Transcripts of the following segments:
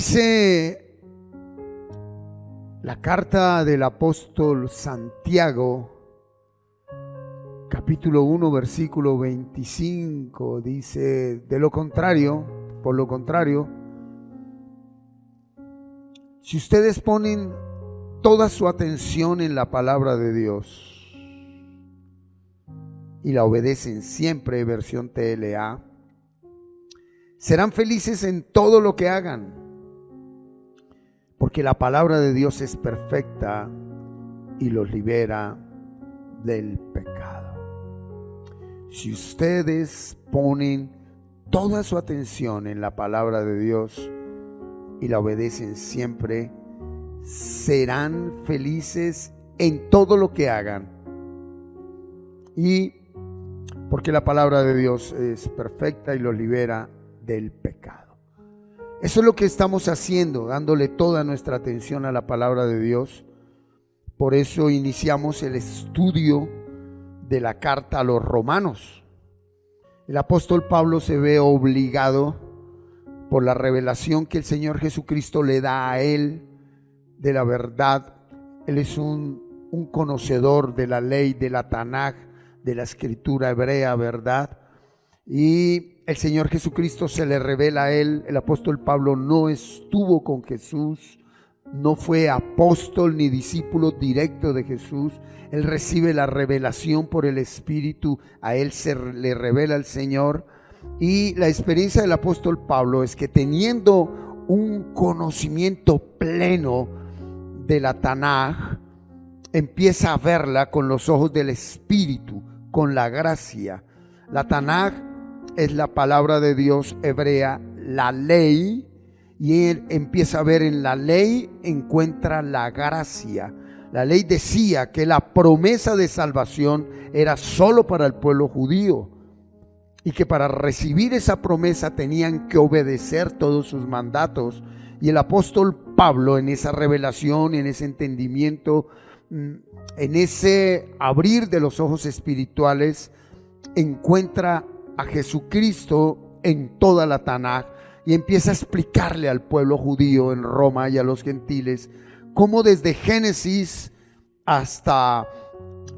Dice la carta del apóstol Santiago, capítulo 1, versículo 25, dice, por lo contrario, si ustedes ponen toda su atención en la palabra de Dios y la obedecen siempre, versión TLA, serán felices en todo lo que hagan, porque la palabra de Dios es perfecta y los libera del pecado. Si ustedes ponen toda su atención en la palabra de Dios y la obedecen siempre, serán felices en todo lo que hagan. Y porque la palabra de Dios es perfecta y los libera del pecado. Eso es lo que estamos haciendo, dándole toda nuestra atención a la palabra de Dios. Por eso iniciamos el estudio de la carta a los romanos. El apóstol Pablo se ve obligado por la revelación que el Señor Jesucristo le da a él de la verdad. Él es un conocedor de la ley, de la Tanaj, de la escritura hebrea, ¿verdad? Y el Señor Jesucristo se le revela a él. El apóstol Pablo no estuvo con Jesús, no fue apóstol ni discípulo directo de Jesús. Él recibe la revelación por el Espíritu, a él se le revela el Señor. Y la experiencia del apóstol Pablo es que teniendo un conocimiento pleno de la Tanaj, empieza a verla con los ojos del Espíritu, con la gracia. La Tanaj es la palabra de Dios hebrea, la ley, y él empieza a ver en la ley, encuentra la gracia. La ley decía que la promesa de salvación era solo para el pueblo judío y que para recibir esa promesa tenían que obedecer todos sus mandatos. Y el apóstol Pablo, en esa revelación, en ese entendimiento, en ese abrir de los ojos espirituales, encuentra a Jesucristo en toda la Tanaj y empieza a explicarle al pueblo judío en Roma y a los gentiles cómo desde Génesis hasta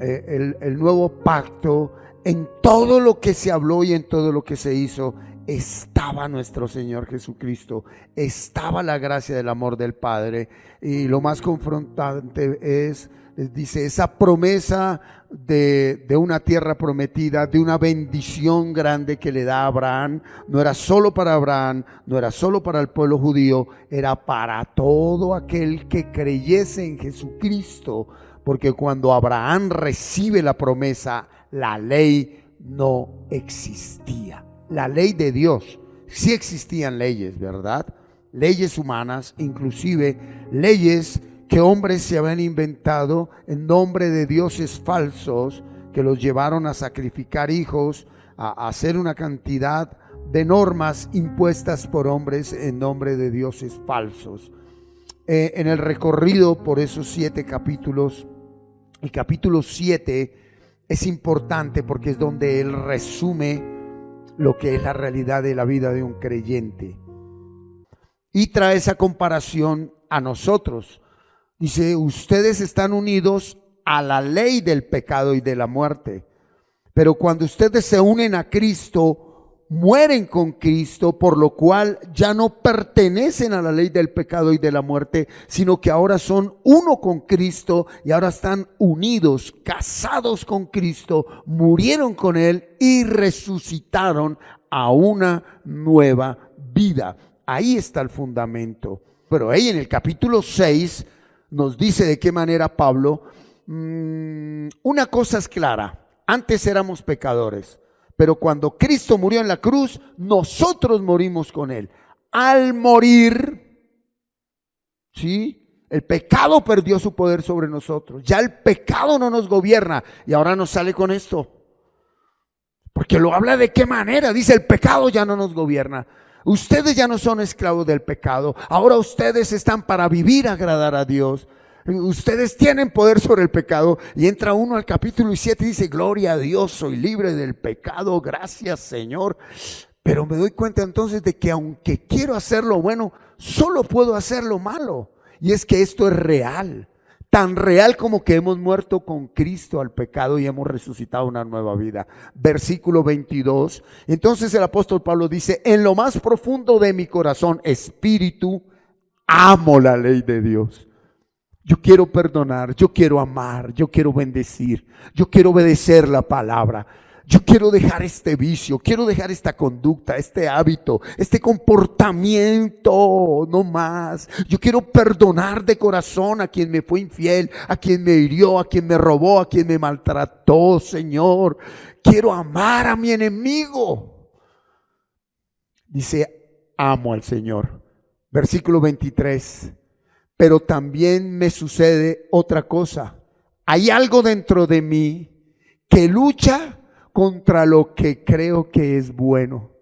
el nuevo pacto, en todo lo que se habló y en todo lo que se hizo, estaba nuestro Señor Jesucristo, estaba la gracia del amor del Padre. Y lo más confrontante es, dice, esa promesa de una tierra prometida, de una bendición grande que le da a Abraham, no era solo para Abraham, no era solo para el pueblo judío, era para todo aquel que creyese en Jesucristo, porque cuando Abraham recibe la promesa, la ley no existía. La ley de Dios, sí existían leyes, ¿verdad? Leyes humanas, inclusive leyes que hombres se habían inventado en nombre de dioses falsos, que los llevaron a sacrificar hijos, a hacer una cantidad de normas impuestas por hombres en nombre de dioses falsos. En el recorrido por esos 7 capítulos, el capítulo 7 es importante porque es donde él resume lo que es la realidad de la vida de un creyente y trae esa comparación a nosotros. Dice, ustedes están unidos a la ley del pecado y de la muerte, pero cuando ustedes se unen a Cristo, mueren con Cristo, por lo cual ya no pertenecen a la ley del pecado y de la muerte, sino que ahora son uno con Cristo y ahora están unidos, casados con Cristo, murieron con Él y resucitaron a una nueva vida. Ahí está el fundamento. Pero ahí en el capítulo 6 nos dice de qué manera Pablo, una cosa es clara, antes éramos pecadores, pero cuando Cristo murió en la cruz, nosotros morimos con Él. Al morir, ¿sí?, el pecado perdió su poder sobre nosotros. Ya el pecado no nos gobierna. Y ahora nos sale con esto, porque lo habla de qué manera. Dice, el pecado ya no nos gobierna. Ustedes ya no son esclavos del pecado. Ahora ustedes están para vivir, agradar a Dios. Ustedes tienen poder sobre el pecado. Y entra uno al capítulo 7 y dice, gloria a Dios, soy libre del pecado, gracias Señor. Pero me doy cuenta entonces de que aunque quiero hacer lo bueno, solo puedo hacer lo malo. Y es que esto es real. Tan real como que hemos muerto con Cristo al pecado y hemos resucitado una nueva vida. Versículo 22. Entonces el apóstol Pablo dice: en lo más profundo de mi corazón, espíritu, amo la ley de Dios. Yo quiero perdonar, yo quiero amar, yo quiero bendecir, yo quiero obedecer la palabra. Yo quiero dejar este vicio, quiero dejar esta conducta, este hábito, este comportamiento, no más. Yo quiero perdonar de corazón a quien me fue infiel, a quien me hirió, a quien me robó, a quien me maltrató, Señor. Quiero amar a mi enemigo. Dice: amo al Señor. Versículo 23. Pero también me sucede otra cosa. Hay algo dentro de mí que lucha contra lo que creo que es bueno.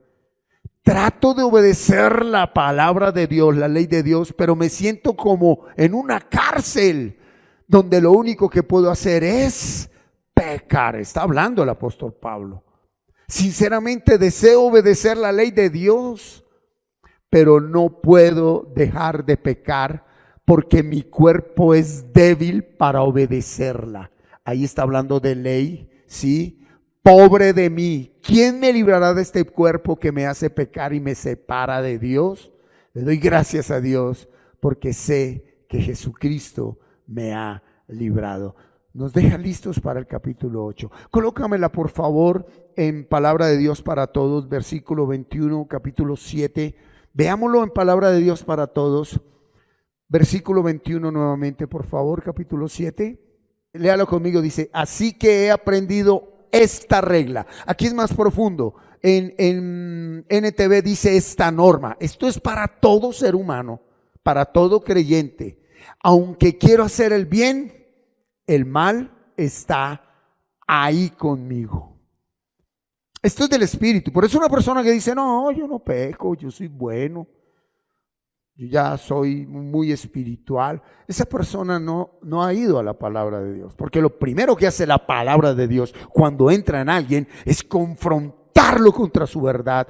Trato de obedecer la palabra de Dios, la ley de Dios, pero me siento como en una cárcel donde lo único que puedo hacer es pecar. Está hablando el apóstol Pablo. Sinceramente deseo obedecer la ley de Dios, pero no puedo dejar de pecar porque mi cuerpo es débil para obedecerla. Ahí está hablando de ley, ¿sí? Pobre de mí, ¿quién me librará de este cuerpo que me hace pecar y me separa de Dios? Le doy gracias a Dios porque sé que Jesucristo me ha librado. Nos deja listos para el capítulo 8. Colócamela por favor en Palabra de Dios para Todos, versículo 21, capítulo 7. Veámoslo en Palabra de Dios para Todos. Versículo 21 nuevamente, por favor, capítulo 7. Léalo conmigo, dice: así que he aprendido esta regla. Aquí es más profundo. En NTV dice esta norma. Esto es para todo ser humano, para todo creyente. Aunque quiero hacer el bien, el mal está ahí conmigo. Esto es del espíritu. Por eso una persona que dice: no, yo no peco, yo soy bueno, yo ya soy muy espiritual, esa persona no ha ido a la palabra de Dios. Porque lo primero que hace la palabra de Dios cuando entra en alguien es confrontarlo contra su verdad,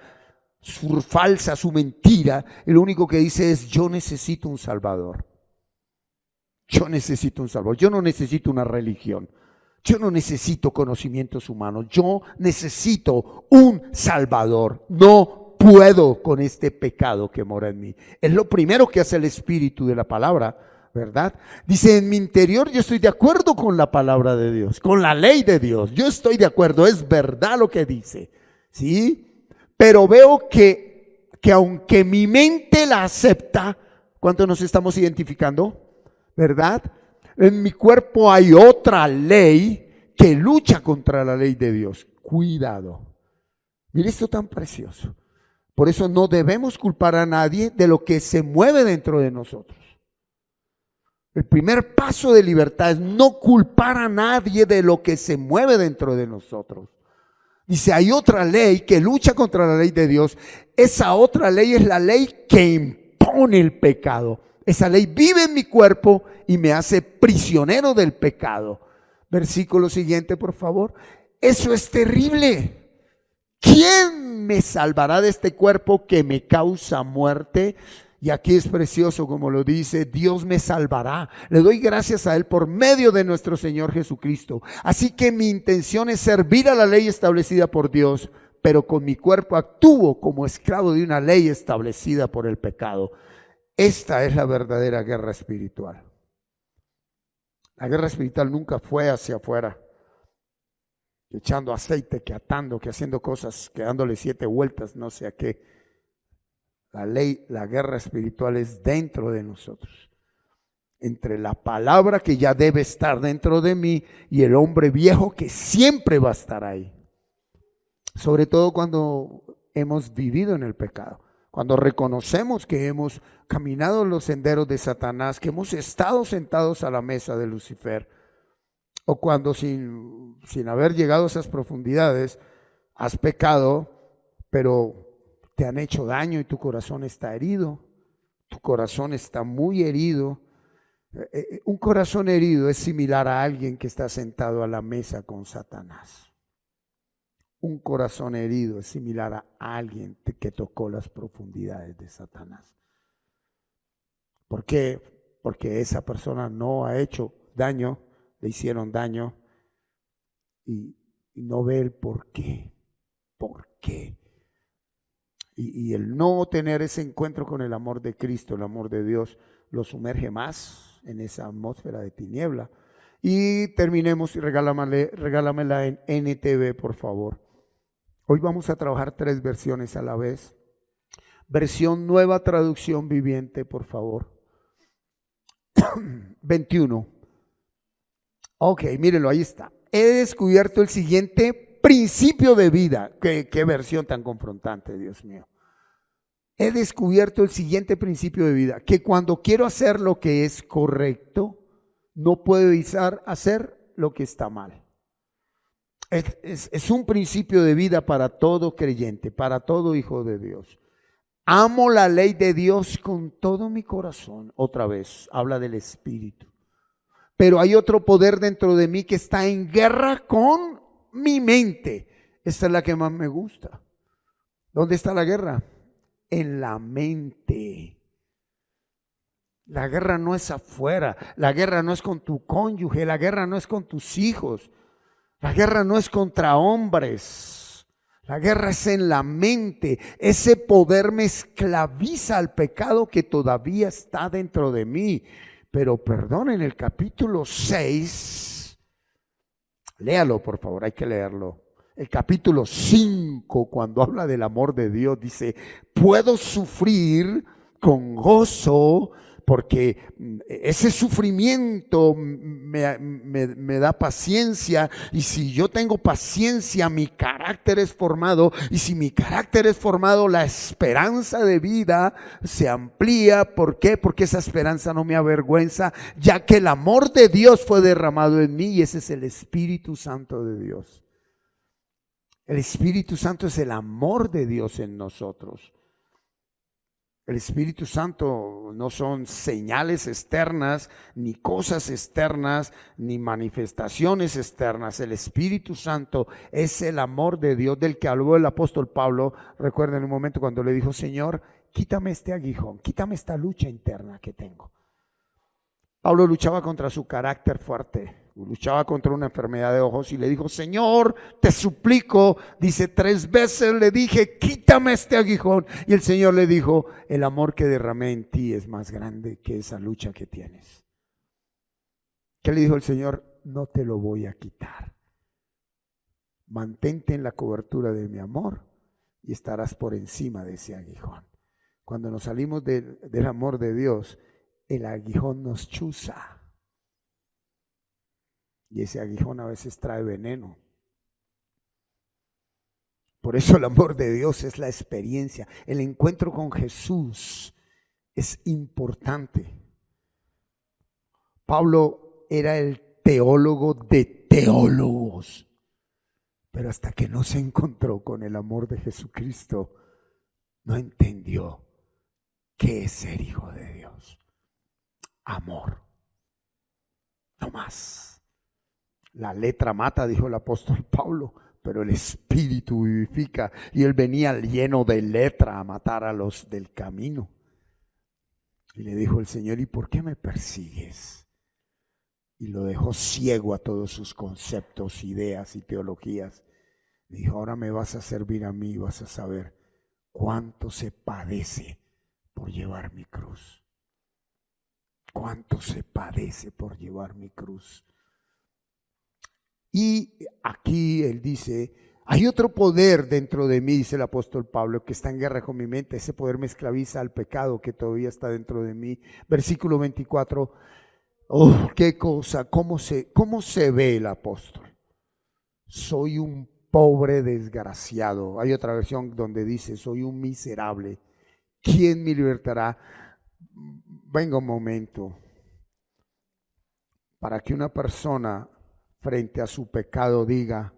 su falsa, su mentira. Y lo único que dice es: yo necesito un Salvador. Yo necesito un Salvador. Yo no necesito una religión. Yo no necesito conocimientos humanos. Yo necesito un Salvador. No puedo con este pecado que mora en mí. Es lo primero que hace el espíritu de la palabra, ¿verdad? Dice: en mi interior yo estoy de acuerdo con la palabra de Dios, con la ley de Dios. Yo estoy de acuerdo, es verdad lo que dice, ¿sí? Pero veo que aunque mi mente la acepta, ¿cuánto nos estamos identificando? ¿Verdad? En mi cuerpo hay otra ley que lucha contra la ley de Dios. Cuidado. Mire esto tan precioso. Por eso no debemos culpar a nadie de lo que se mueve dentro de nosotros. El primer paso de libertad es no culpar a nadie de lo que se mueve dentro de nosotros. Dice: hay otra ley que lucha contra la ley de Dios. Esa otra ley es la ley que impone el pecado. Esa ley vive en mi cuerpo y me hace prisionero del pecado. Versículo siguiente, por favor. Eso es terrible. ¿Quién me salvará de este cuerpo que me causa muerte? Y aquí es precioso como lo dice: Dios me salvará. Le doy gracias a Él por medio de nuestro Señor Jesucristo. Así que mi intención es servir a la ley establecida por Dios, pero con mi cuerpo actúo como esclavo de una ley establecida por el pecado. Esta es la verdadera guerra espiritual. La guerra espiritual nunca fue hacia afuera, echando aceite, que atando, que haciendo cosas, que dándole 7 vueltas, no sé a qué. La guerra espiritual es dentro de nosotros, entre la palabra que ya debe estar dentro de mí y el hombre viejo que siempre va a estar ahí. Sobre todo cuando hemos vivido en el pecado, cuando reconocemos que hemos caminado en los senderos de Satanás, que hemos estado sentados a la mesa de Lucifer, o cuando sin haber llegado a esas profundidades has pecado, pero te han hecho daño y tu corazón está herido. Tu corazón está muy herido. Un corazón herido es similar a alguien que está sentado a la mesa con Satanás. un corazón herido es similar a alguien que tocó las profundidades de Satanás. ¿Por qué? Porque esa persona no ha hecho daño, le hicieron daño y no ve el por qué. ¿Por qué? Y el no tener ese encuentro con el amor de Cristo, el amor de Dios, lo sumerge más en esa atmósfera de tiniebla. Y terminemos y regálamela en NTV, por favor. Hoy vamos a trabajar 3 versiones a la vez. Versión Nueva Traducción Viviente, por favor. 21. Ok, mírenlo, ahí está. He descubierto el siguiente principio de vida. Qué versión tan confrontante, Dios mío. He descubierto el siguiente principio de vida, que cuando quiero hacer lo que es correcto, no puedo evitar hacer lo que está mal. Es un principio de vida para todo creyente, para todo hijo de Dios. Amo la ley de Dios con todo mi corazón. Otra vez, habla del Espíritu. Pero hay otro poder dentro de mí que está en guerra con mi mente. Esta es la que más me gusta. ¿Dónde está la guerra? En la mente. La guerra no es afuera. La guerra no es con tu cónyuge. La guerra no es con tus hijos. La guerra no es contra hombres. La guerra es en la mente. Ese poder me esclaviza al pecado que todavía está dentro de mí. Pero perdón, en el capítulo 6, léalo por favor, hay que leerlo. El capítulo 5, cuando habla del amor de Dios, dice, puedo sufrir con gozo porque ese sufrimiento me da paciencia, y si yo tengo paciencia, mi carácter es formado, y si mi carácter es formado, la esperanza de vida se amplía. ¿Por qué? Porque esa esperanza no me avergüenza, ya que el amor de Dios fue derramado en mí, y ese es el Espíritu Santo de Dios. El Espíritu Santo es el amor de Dios en nosotros. El Espíritu Santo no son señales externas, ni cosas externas, ni manifestaciones externas. El Espíritu Santo es el amor de Dios del que habló el apóstol Pablo. Recuerden un momento cuando le dijo, Señor, quítame este aguijón, quítame esta lucha interna que tengo. Pablo luchaba contra su carácter fuerte. Luchaba contra una enfermedad de ojos y le dijo, Señor, te suplico, dice, 3 veces le dije, quítame este aguijón. Y el Señor le dijo, el amor que derramé en ti es más grande que esa lucha que tienes. ¿Qué le dijo el Señor? No te lo voy a quitar. Mantente en la cobertura de mi amor y estarás por encima de ese aguijón. Cuando nos salimos del amor de Dios, el aguijón nos chuza. Y ese aguijón a veces trae veneno. Por eso el amor de Dios es la experiencia. El encuentro con Jesús es importante. Pablo era el teólogo de teólogos. Pero hasta que no se encontró con el amor de Jesucristo, no entendió qué es ser hijo de Dios. Amor. No más. La letra mata, dijo el apóstol Pablo, pero el Espíritu vivifica. Y él venía lleno de letra a matar a los del camino. Y le dijo el Señor, ¿y por qué me persigues? Y lo dejó ciego a todos sus conceptos, ideas y teologías. Le dijo, ahora me vas a servir a mí y vas a saber cuánto se padece por llevar mi cruz. Cuánto se padece por llevar mi cruz. Y aquí él dice, hay otro poder dentro de mí, dice el apóstol Pablo, que está en guerra con mi mente. Ese poder me esclaviza al pecado que todavía está dentro de mí. Versículo 24. Oh, qué cosa, cómo se ve el apóstol. Soy un pobre desgraciado. Hay otra versión donde dice, soy un miserable. ¿Quién me libertará? Venga un momento. Para que una persona frente a su pecado diga,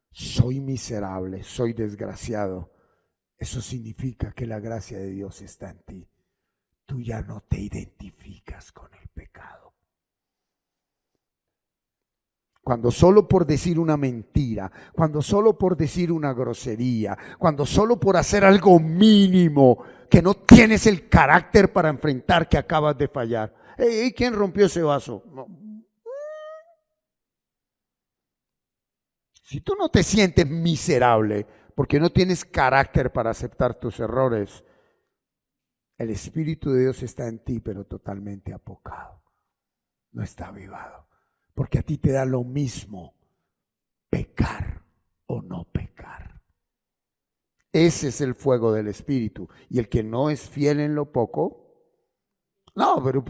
soy miserable, soy desgraciado, eso significa que la gracia de Dios está en ti. Tú ya no te identificas con el pecado. Cuando solo por decir una mentira, cuando solo por decir una grosería, cuando solo por hacer algo mínimo, que no tienes el carácter para enfrentar que acabas de fallar. Hey, ¿quién rompió ese vaso? No. Si tú no te sientes miserable porque no tienes carácter para aceptar tus errores, el Espíritu de Dios está en ti, pero totalmente apocado. No está avivado. Porque a ti te da lo mismo pecar o no pecar. Ese es el fuego del Espíritu. Y el que no es fiel en lo poco, no, pero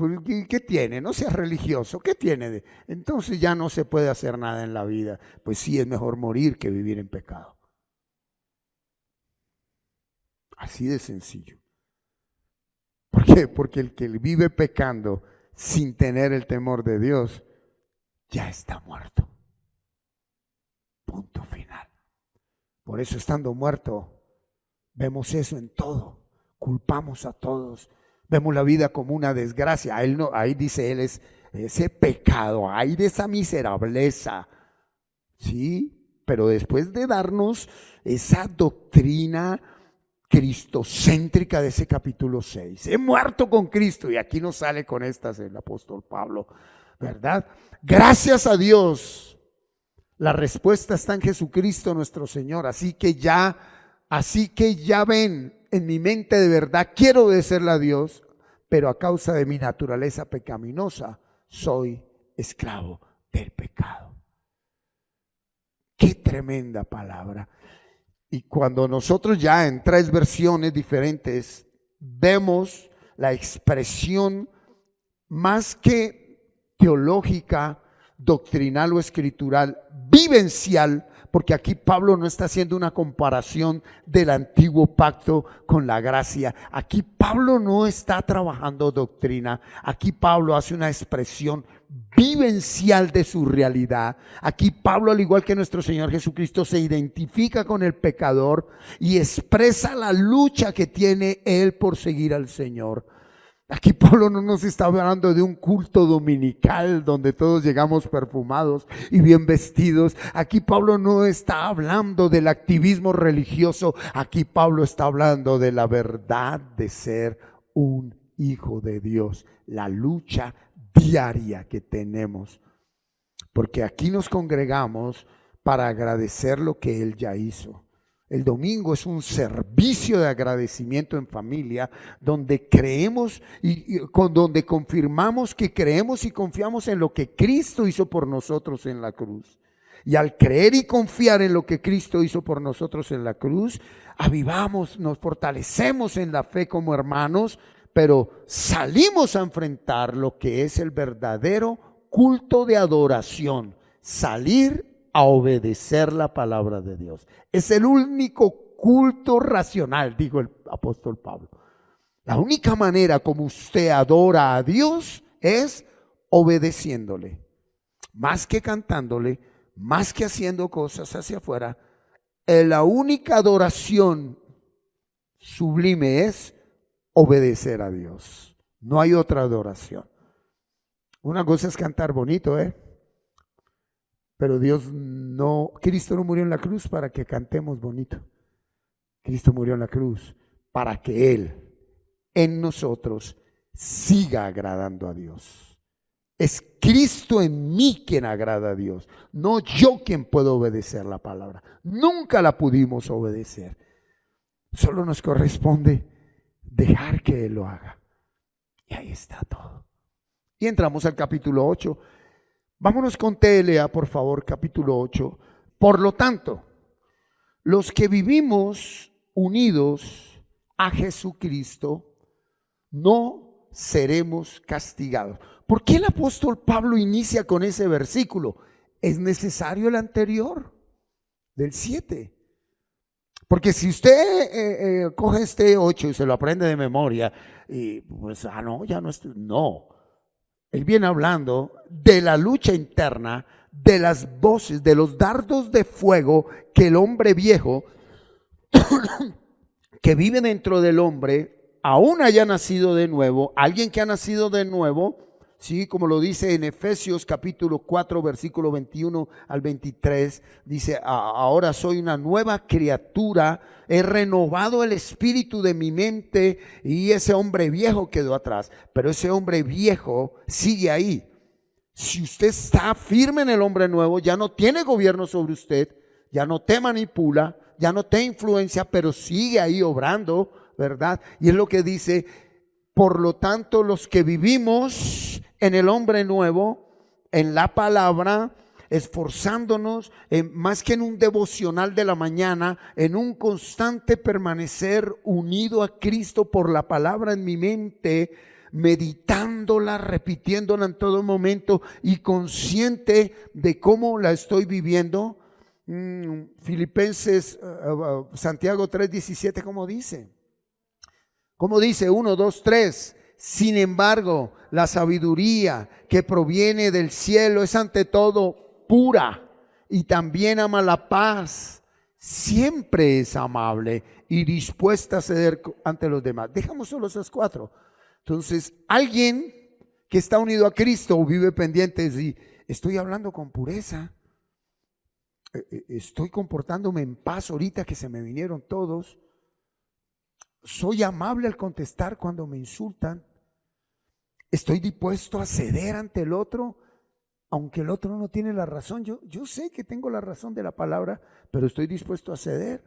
¿qué tiene? No seas religioso. ¿Qué tiene? Entonces ya no se puede hacer nada en la vida. Pues sí, es mejor morir que vivir en pecado. Así de sencillo. ¿Por qué? Porque el que vive pecando sin tener el temor de Dios, ya está muerto. Punto final. Por eso, estando muerto, vemos eso en todo. Culpamos a todos. Vemos la vida como una desgracia. Él no, ahí dice él, es ese pecado, hay de esa miserableza. Sí, pero después de darnos esa doctrina cristocéntrica de ese capítulo 6. He muerto con Cristo, y aquí nos sale con estas el apóstol Pablo, ¿verdad? Gracias a Dios, la respuesta está en Jesucristo nuestro Señor. Así que ya ven, en mi mente de verdad quiero obedecerle a Dios, pero a causa de mi naturaleza pecaminosa soy esclavo del pecado. Qué tremenda palabra. Y cuando nosotros ya en 3 versiones diferentes vemos la expresión más que teológica, doctrinal o escritural, vivencial, porque aquí Pablo no está haciendo una comparación del antiguo pacto con la gracia. Aquí Pablo no está trabajando doctrina. Aquí Pablo hace una expresión vivencial de su realidad. Aquí Pablo, al igual que nuestro Señor Jesucristo, se identifica con el pecador y expresa la lucha que tiene él por seguir al Señor. Aquí Pablo no nos está hablando de un culto dominical donde todos llegamos perfumados y bien vestidos. Aquí Pablo no está hablando del activismo religioso. Aquí Pablo está hablando de la verdad de ser un hijo de Dios. La lucha diaria que tenemos. Porque aquí nos congregamos para agradecer lo que Él ya hizo. El domingo es un servicio de agradecimiento en familia donde creemos donde confirmamos que creemos y confiamos en lo que Cristo hizo por nosotros en la cruz. Y al creer y confiar en lo que Cristo hizo por nosotros en la cruz, avivamos, nos fortalecemos en la fe como hermanos, pero salimos a enfrentar lo que es el verdadero culto de adoración, salir a obedecer la palabra de Dios. Es el único culto racional, dijo el apóstol Pablo. La única manera como usted adora a Dios es obedeciéndole. Más que cantándole, más que haciendo cosas hacia afuera, la única adoración sublime es obedecer a Dios. No hay otra adoración. Una cosa es cantar bonito, pero Cristo no murió en la cruz para que cantemos bonito. Cristo murió en la cruz para que Él en nosotros siga agradando a Dios. Es Cristo en mí quien agrada a Dios, no yo quien puedo obedecer la palabra. Nunca la pudimos obedecer. Solo nos corresponde dejar que Él lo haga. Y ahí está todo. Y entramos al capítulo 8. Vámonos con TLA, por favor, capítulo 8. Por lo tanto, los que vivimos unidos a Jesucristo, no seremos castigados. ¿Por qué el apóstol Pablo inicia con ese versículo? Es necesario el anterior, del 7. Porque si usted coge este 8 y se lo aprende de memoria, y pues, ya no estoy. No. Él viene hablando de la lucha interna, de las voces, de los dardos de fuego que el hombre viejo que vive dentro del hombre, aún haya nacido de nuevo, alguien que ha nacido de nuevo, Sí, como lo dice en Efesios capítulo 4, versículo 21 al 23, dice: Ahora soy una nueva criatura, he renovado el espíritu de mi mente y ese hombre viejo quedó atrás, pero ese hombre viejo sigue ahí. Si usted está firme en el hombre nuevo, ya no tiene gobierno sobre usted, ya no te manipula, ya no te influencia, pero sigue ahí obrando, ¿verdad? Y es lo que dice: por lo tanto, los que vivimos en el hombre nuevo, en la palabra, esforzándonos, más que en un devocional de la mañana, en un constante permanecer unido a Cristo por la palabra en mi mente, meditándola, repitiéndola en todo momento y consciente de cómo la estoy viviendo. Filipenses, Santiago 3:17, ¿cómo dice? ¿Cómo dice? 1, 2, 3. Sin embargo, la sabiduría que proviene del cielo es ante todo pura, y también ama la paz. Siempre es amable y dispuesta a ceder ante los demás. Dejamos solo esas 4. Entonces, alguien que está unido a Cristo vive pendiente de si estoy hablando con pureza, estoy comportándome en paz ahorita que se me vinieron todos, soy amable al contestar cuando me insultan, estoy dispuesto a ceder ante el otro, aunque el otro no tiene la razón. Yo sé que tengo la razón de la palabra, pero estoy dispuesto a ceder.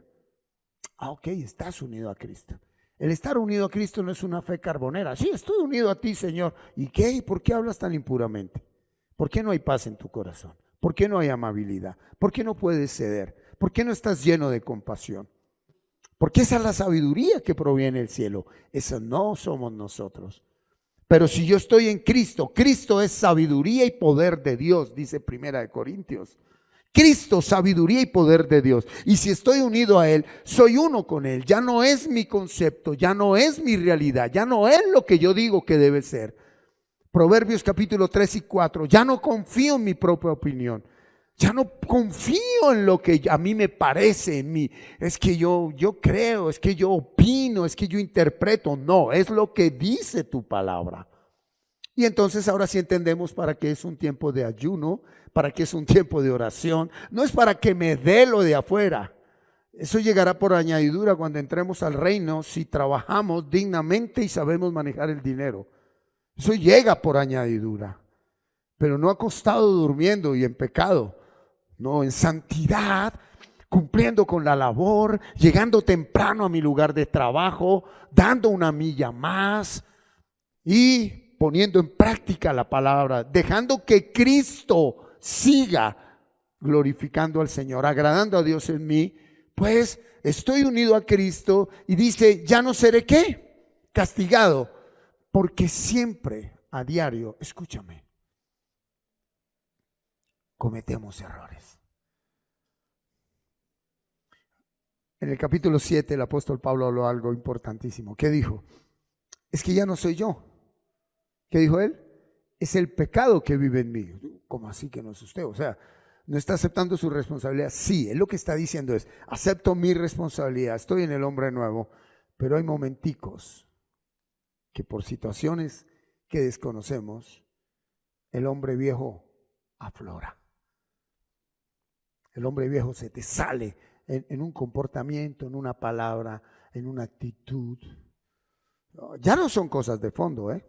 Ok, estás unido a Cristo. El estar unido a Cristo no es una fe carbonera. Sí, estoy unido a ti, Señor. ¿Y qué? ¿Y por qué hablas tan impuramente? ¿Por qué no hay paz en tu corazón? ¿Por qué no hay amabilidad? ¿Por qué no puedes ceder? ¿Por qué no estás lleno de compasión? Porque esa es la sabiduría que proviene del cielo. Esa no somos nosotros. Pero si yo estoy en Cristo, Cristo es sabiduría y poder de Dios, dice Primera de Corintios. Cristo, sabiduría y poder de Dios. Y si estoy unido a Él, soy uno con Él. Ya no es mi concepto, ya no es mi realidad, ya no es lo que yo digo que debe ser. Proverbios capítulo 3 y 4. Ya no confío en mi propia opinión. Ya no confío en lo que a mí me parece, en mí. Es que yo creo, es que yo opino, es que yo interpreto. No, es lo que dice tu palabra. Y entonces ahora sí entendemos para qué es un tiempo de ayuno, para qué es un tiempo de oración. No es para que me dé lo de afuera. Eso llegará por añadidura cuando entremos al reino, si trabajamos dignamente y sabemos manejar el dinero. Eso llega por añadidura, pero no acostado durmiendo y en pecado. No, en santidad, cumpliendo con la labor, llegando temprano a mi lugar de trabajo, dando una milla más y poniendo en práctica la palabra, dejando que Cristo siga glorificando al Señor, agradando a Dios en mí. Pues estoy unido a Cristo y dice: ya no seré ¿qué? Castigado, porque siempre a diario, escúchame, cometemos errores. En el capítulo 7 el apóstol Pablo habló algo importantísimo. ¿Qué dijo? Es que ya no soy yo. ¿Qué dijo él? Es el pecado que vive en mí. ¿Cómo así que no es usted? O sea, ¿no está aceptando su responsabilidad? Sí, él lo que está diciendo es: acepto mi responsabilidad, estoy en el hombre nuevo, pero hay momenticos que por situaciones que desconocemos, el hombre viejo aflora. El hombre viejo se te sale en un comportamiento, en una palabra, en una actitud. Ya no son cosas de fondo, ¿eh?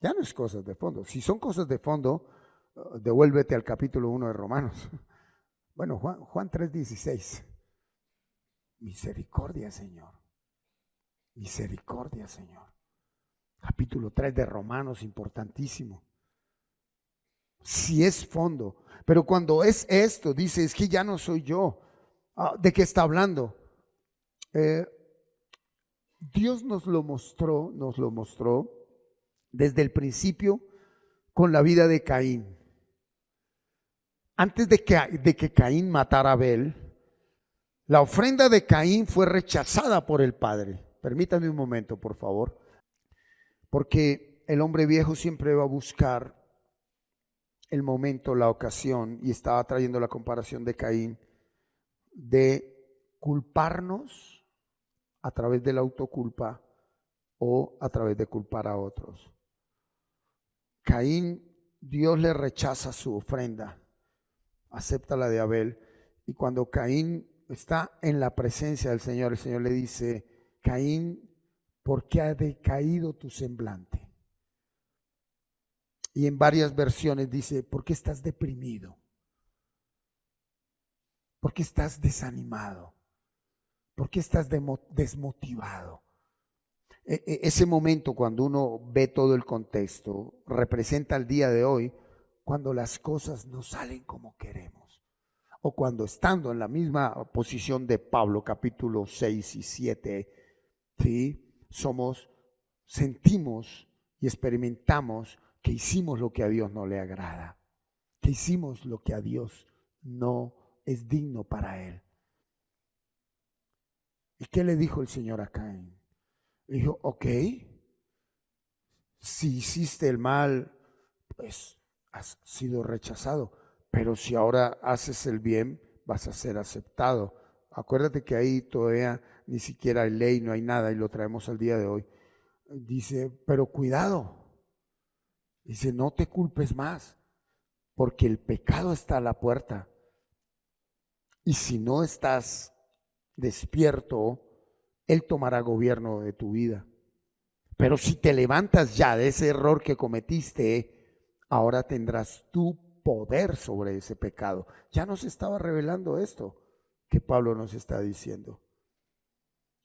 Ya no es cosas de fondo. Si son cosas de fondo, devuélvete al capítulo 1 de Romanos. Bueno, Juan 3:16. Misericordia, Señor. Misericordia, Señor. Capítulo 3 de Romanos, importantísimo. Si es fondo. Pero cuando es esto, dice: es que ya no soy yo. ¿De qué está hablando? Dios nos lo mostró desde el principio con la vida de Caín. Antes de que Caín matara a Abel, la ofrenda de Caín fue rechazada por el Padre. Permítanme un momento, por favor, porque el hombre viejo siempre va a buscar el momento, la ocasión, y estaba trayendo la comparación de Caín, de culparnos a través de la autoculpa o a través de culpar a otros. Caín, Dios le rechaza su ofrenda, acepta la de Abel. Y cuando Caín está en la presencia del Señor, el Señor le dice: Caín, ¿por qué ha decaído tu semblante? Y en varias versiones dice: ¿por qué estás deprimido? ¿Por qué estás desanimado? ¿Por qué estás desmotivado? Ese momento, cuando uno ve todo el contexto, representa el día de hoy, cuando las cosas no salen como queremos, o cuando, estando en la misma posición de Pablo, capítulo 6 y 7, ¿sí? Sentimos y experimentamos que hicimos lo que a Dios no le agrada, que hicimos lo que a Dios no es digno para él. ¿Y qué le dijo el Señor a Caín? Dijo: ok, si hiciste el mal, pues has sido rechazado, pero si ahora haces el bien, vas a ser aceptado. Acuérdate que ahí todavía ni siquiera hay ley, no hay nada, y lo traemos al día de hoy. Dice: pero cuidado, dice, no te culpes más, porque el pecado está a la puerta, y si no estás despierto, Él tomará gobierno de tu vida. Pero si te levantas ya de ese error que cometiste, ahora tendrás tu poder sobre ese pecado. Ya nos estaba revelando esto que Pablo nos está diciendo.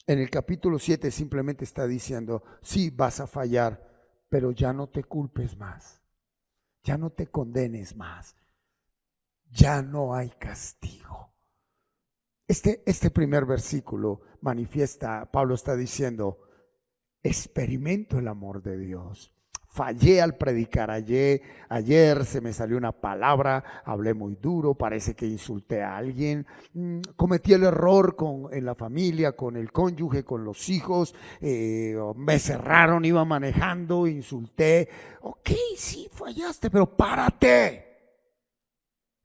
En el capítulo 7 simplemente está diciendo: sí, vas a fallar, pero ya no te culpes más, ya no te condenes más, ya no hay castigo. Este primer versículo manifiesta, Pablo está diciendo: experimento el amor de Dios. Fallé al predicar ayer se me salió una palabra, hablé muy duro, parece que insulté a alguien, cometí el error en la familia, con el cónyuge, con los hijos, me cerraron, iba manejando, insulté. Ok, sí, fallaste, pero párate.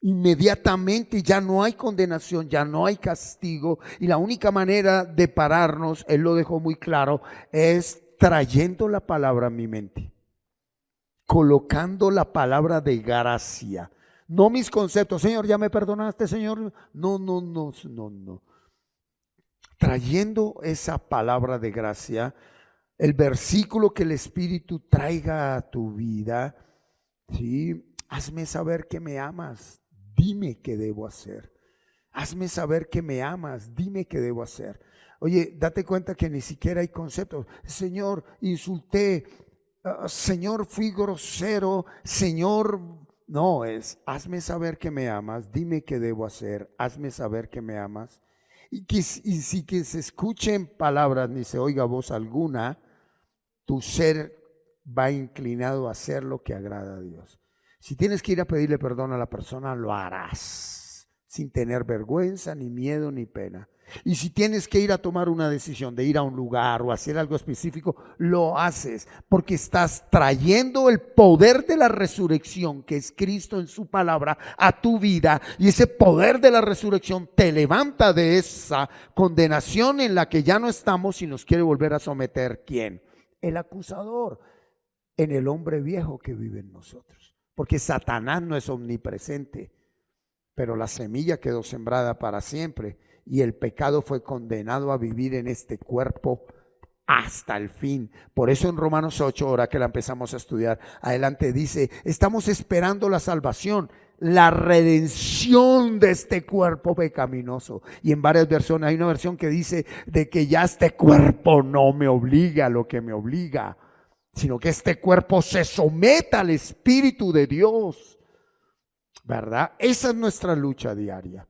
Inmediatamente ya no hay condenación, ya no hay castigo, y la única manera de pararnos, él lo dejó muy claro, es trayendo la palabra a mi mente, colocando la palabra de gracia, no mis conceptos. Señor, ¿ya me perdonaste, Señor? No. Trayendo esa palabra de gracia, el versículo que el Espíritu traiga a tu vida, ¿sí? Hazme saber que me amas. Dime qué debo hacer. Hazme saber que me amas. Dime qué debo hacer. Oye, date cuenta que ni siquiera hay conceptos. Señor, insulté. Señor, fui grosero. Señor, no, es hazme saber que me amas. Dime qué debo hacer. Hazme saber que me amas. Y si que se escuchen palabras ni se oiga voz alguna, tu ser va inclinado a hacer lo que agrada a Dios. Si tienes que ir a pedirle perdón a la persona, lo harás sin tener vergüenza, ni miedo, ni pena. Y si tienes que ir a tomar una decisión de ir a un lugar o hacer algo específico, lo haces porque estás trayendo el poder de la resurrección, que es Cristo en su palabra, a tu vida, y ese poder de la resurrección te levanta de esa condenación en la que ya no estamos y nos quiere volver a someter. ¿Quién? El acusador, en el hombre viejo que vive en nosotros. Porque Satanás no es omnipresente, pero la semilla quedó sembrada para siempre y el pecado fue condenado a vivir en este cuerpo hasta el fin. Por eso en Romanos 8, ahora que la empezamos a estudiar, adelante dice: estamos esperando la salvación, la redención de este cuerpo pecaminoso. Y en varias versiones, hay una versión que dice de que ya este cuerpo no me obliga a lo que me obliga, sino que este cuerpo se someta al Espíritu de Dios, ¿verdad? Esa es nuestra lucha diaria.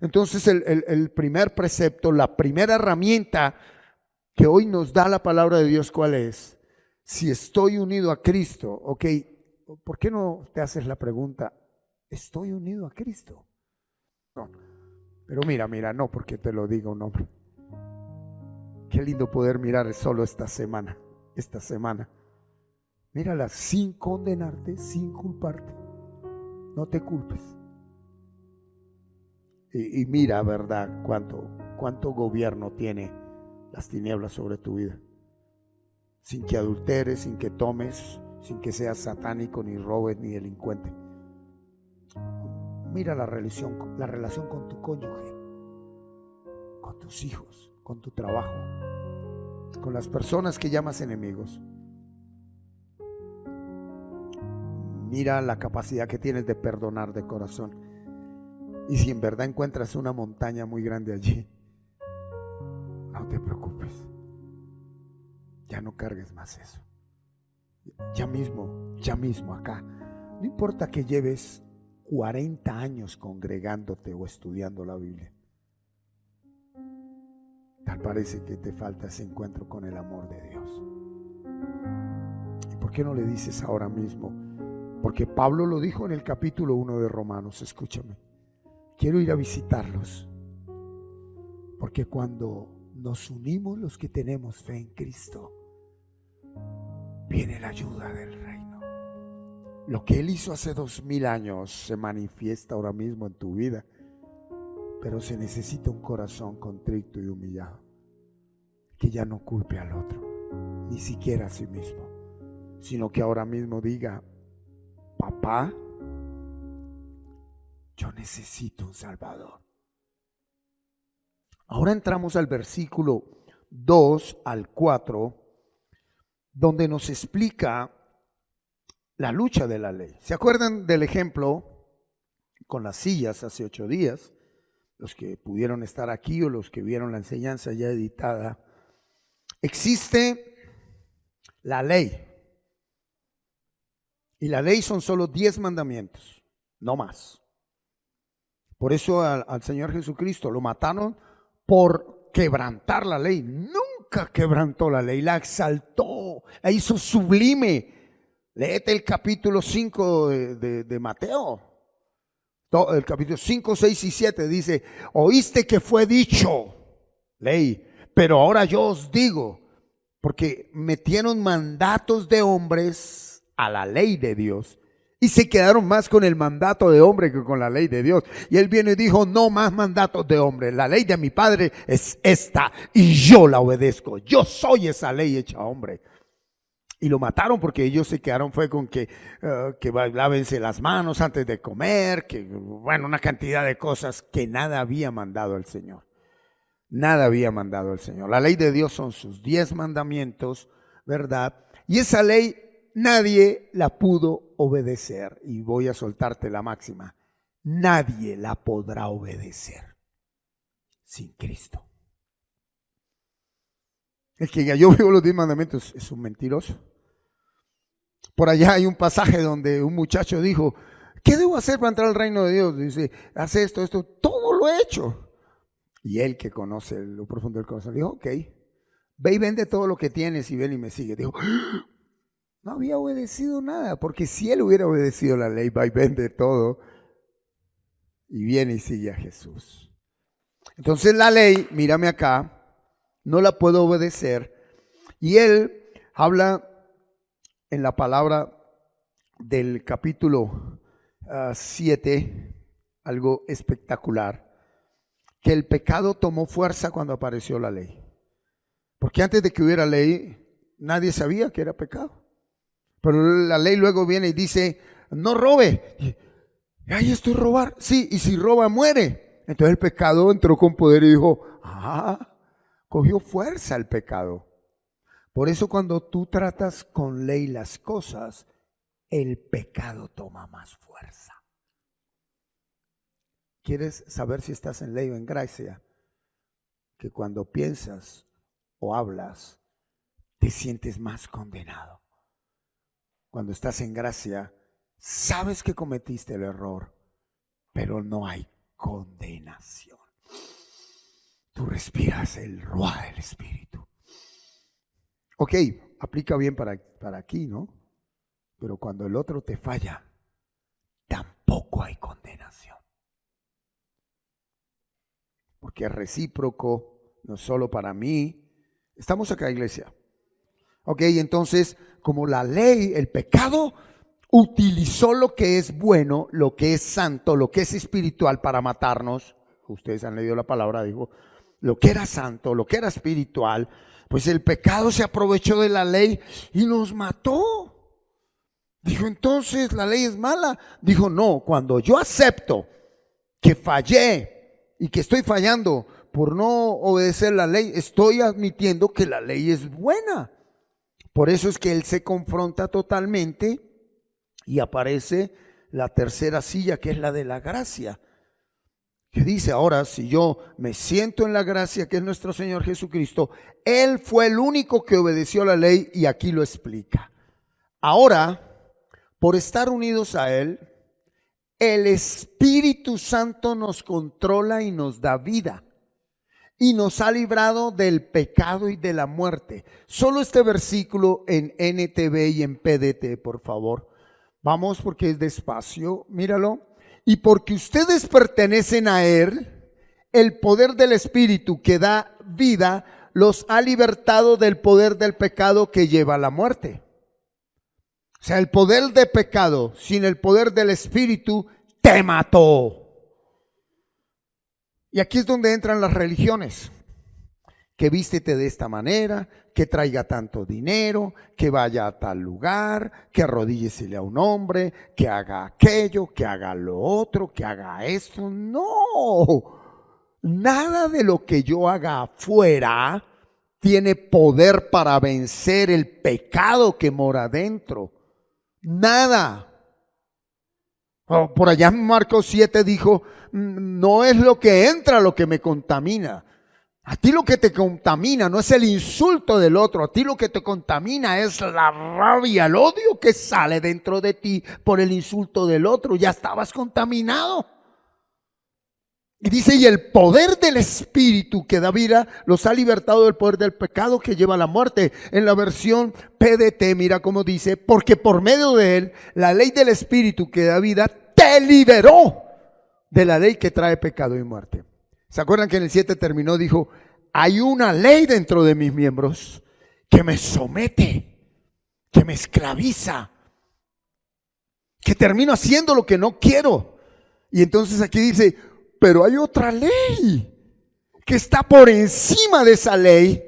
Entonces el primer precepto, la primera herramienta que hoy nos da la palabra de Dios, ¿cuál es? Si estoy unido a Cristo, ok, ¿por qué no te haces la pregunta: ¿estoy unido a Cristo? No, pero mira, no porque te lo diga un hombre. Qué lindo poder mirar solo esta semana. Mírala sin condenarte, sin culparte. No te culpes. Y mira, ¿verdad? Cuánto gobierno tiene las tinieblas sobre tu vida. Sin que adulteres, sin que tomes, sin que seas satánico, ni robes, ni delincuente. Mira la relación con tu cónyuge, con tus hijos, con tu trabajo, con las personas que llamas enemigos. Mira la capacidad que tienes de perdonar de corazón. Y si en verdad encuentras una montaña muy grande allí, no te preocupes. Ya no cargues más eso. Ya mismo acá. No importa que lleves 40 años congregándote o estudiando la Biblia. Tal parece que te falta ese encuentro con el amor de Dios. ¿Y por qué no le dices ahora mismo? Porque Pablo lo dijo en el capítulo 1 de Romanos. Escúchame, quiero ir a visitarlos, porque cuando nos unimos los que tenemos fe en Cristo, viene la ayuda del reino. Lo que Él hizo hace 2000 años se manifiesta ahora mismo en tu vida, pero se necesita un corazón contrito y humillado, que ya no culpe al otro, ni siquiera a sí mismo, sino que ahora mismo diga: papá, yo necesito un Salvador. Ahora entramos al versículo 2 al 4, donde nos explica la lucha de la ley. ¿Se acuerdan del ejemplo con las sillas hace 8 días? Los que pudieron estar aquí o los que vieron la enseñanza ya editada. Existe la ley. Y la ley son solo 10 mandamientos, no más. Por eso al Señor Jesucristo lo mataron por quebrantar la ley. Nunca quebrantó la ley, la exaltó, la hizo sublime. Léete el capítulo 5 de Mateo. El capítulo 5, 6 y 7 dice: oíste que fue dicho, ley, pero ahora yo os digo, porque metieron mandatos de hombres a la ley de Dios y se quedaron más con el mandato de hombre que con la ley de Dios. Y Él viene y dijo: no más mandatos de hombre, la ley de mi Padre es esta y yo la obedezco. Yo soy esa ley hecha hombre. Y lo mataron porque ellos se quedaron fue con que lávense las manos antes de comer, que bueno, una cantidad de cosas que nada había mandado el Señor. Nada había mandado el Señor. La ley de Dios son sus 10 mandamientos, ¿verdad? Y esa ley nadie la pudo obedecer. Y voy a soltarte la máxima: nadie la podrá obedecer sin Cristo. El que yo vivo los 10 mandamientos es un mentiroso. Por allá hay un pasaje donde un muchacho dijo: ¿qué debo hacer para entrar al reino de Dios? Dice: haz esto, todo lo he hecho. Y él, que conoce lo profundo del corazón, dijo: ok, ve y vende todo lo que tienes y ven y me sigue. Dijo: no había obedecido nada, porque si él hubiera obedecido la ley, va y vende todo y viene y sigue a Jesús. Entonces la ley, mírame acá, no la puedo obedecer. Y él habla en la palabra del capítulo 7, algo espectacular, que el pecado tomó fuerza cuando apareció la ley. Porque antes de que hubiera ley, nadie sabía que era pecado. Pero la ley luego viene y dice: no robe. Ay, esto es robar. Sí, y si roba muere. Entonces el pecado entró con poder y dijo: cogió fuerza el pecado. Por eso cuando tú tratas con ley las cosas, el pecado toma más fuerza. ¿Quieres saber si estás en ley o en gracia? Que cuando piensas o hablas, te sientes más condenado. Cuando estás en gracia, sabes que cometiste el error, pero no hay condenación. Tú respiras el ruá del Espíritu. Ok, aplica bien para aquí, ¿no? Pero cuando el otro te falla, tampoco hay condenación. Porque es recíproco, no solo para mí. Estamos acá, iglesia. Ok, entonces, como la ley, el pecado utilizó lo que es bueno, lo que es santo, lo que es espiritual para matarnos. Ustedes han leído la palabra, dijo, lo que era santo, lo que era espiritual. Pues el pecado se aprovechó de la ley y nos mató. Dijo, entonces la ley es mala. Dijo, no, cuando yo acepto que fallé y que estoy fallando por no obedecer la ley, estoy admitiendo que la ley es buena. Por eso es que él se confronta totalmente y aparece la tercera silla, que es la de la gracia. Que dice, ahora si yo me siento en la gracia, que es nuestro Señor Jesucristo, Él fue el único que obedeció la ley y aquí lo explica. Ahora, por estar unidos a Él, el Espíritu Santo nos controla y nos da vida. Y nos ha librado del pecado y de la muerte. Solo este versículo en NTV y en PDT, por favor. Vamos, porque es despacio, míralo. Y porque ustedes pertenecen a Él, el poder del Espíritu que da vida los ha libertado del poder del pecado que lleva a la muerte. O sea, el poder de pecado sin el poder del Espíritu te mató. Y aquí es donde entran las religiones. Que vístete de esta manera, que traiga tanto dinero, que vaya a tal lugar, que arrodíllesele a un hombre, que haga aquello, que haga lo otro, que haga esto. No, nada de lo que yo haga afuera tiene poder para vencer el pecado que mora dentro. Nada. Por allá en Marcos 7 dijo, no es lo que entra lo que me contamina. A ti lo que te contamina no es el insulto del otro, a ti lo que te contamina es la rabia, el odio que sale dentro de ti por el insulto del otro. Ya estabas contaminado. Y dice, y el poder del Espíritu que da vida los ha libertado del poder del pecado que lleva a la muerte. En la versión PDT, mira cómo dice, porque por medio de él, la ley del Espíritu que da vida te liberó de la ley que trae pecado y muerte. ¿Se acuerdan que en el 7 terminó? Dijo, hay una ley dentro de mis miembros que me somete, que me esclaviza, que termino haciendo lo que no quiero. Y entonces aquí dice, pero hay otra ley que está por encima de esa ley.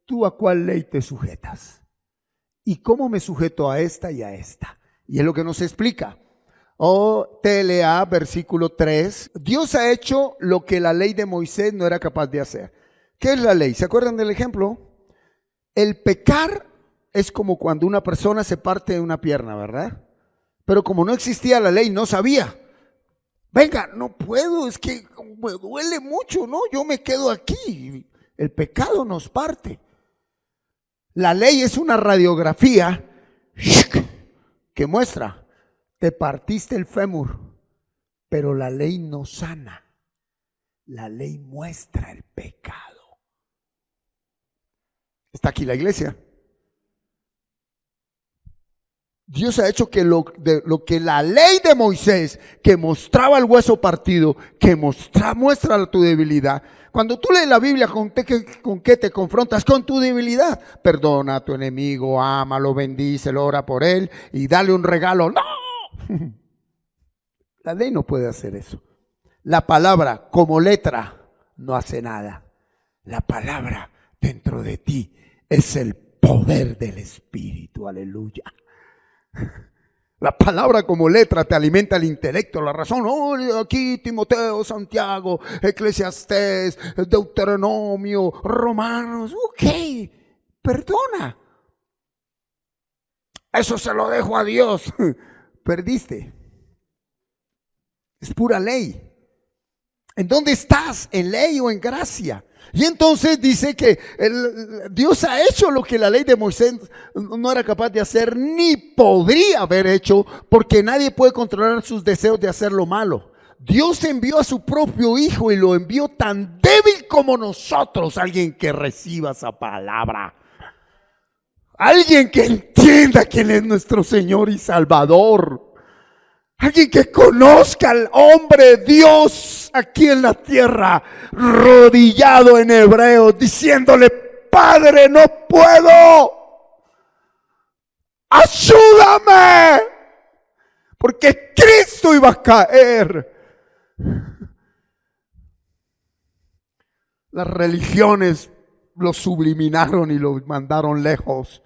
¿Tú a cuál ley te sujetas? ¿Y cómo me sujeto a esta y a esta? Y es lo que nos explica. TLA, versículo 3. Dios ha hecho lo que la ley de Moisés no era capaz de hacer. ¿Qué es la ley? ¿Se acuerdan del ejemplo? El pecar es como cuando una persona se parte de una pierna, ¿verdad? Pero como no existía la ley, no sabía. Venga, no puedo, es que me duele mucho, ¿no? Yo me quedo aquí. El pecado nos parte. La ley es una radiografía que muestra. Te partiste el fémur, pero la ley no sana. La ley muestra el pecado. Está aquí la iglesia. Dios ha hecho que lo que la ley de Moisés, que mostraba el hueso partido, que muestra tu debilidad. Cuando tú lees la Biblia, ¿con qué te confrontas? Con tu debilidad. Perdona a tu enemigo, ámalo, bendícelo, ora por él y dale un regalo. ¡No! La ley no puede hacer eso. La palabra como letra no hace nada. La palabra dentro de ti es el poder del Espíritu. Aleluya. La palabra como letra te alimenta el intelecto, la razón. Oh, aquí Timoteo, Santiago, Eclesiastés, Deuteronomio, Romanos. Ok, perdona. Eso se lo dejo a Dios. Perdiste. Es pura ley. ¿En dónde estás? ¿En ley o en gracia? Y entonces dice que Dios ha hecho lo que la ley de Moisés no era capaz de hacer, ni podría haber hecho, porque nadie puede controlar sus deseos de hacer lo malo. Dios envió a su propio Hijo y lo envió tan débil como nosotros. Alguien que reciba esa palabra. Alguien que entienda quién es nuestro Señor y Salvador. Alguien que conozca al hombre Dios aquí en la tierra, rodillado en hebreo, diciéndole, Padre, no puedo, ayúdame, porque Cristo iba a caer. Las religiones lo subliminaron y lo mandaron lejos.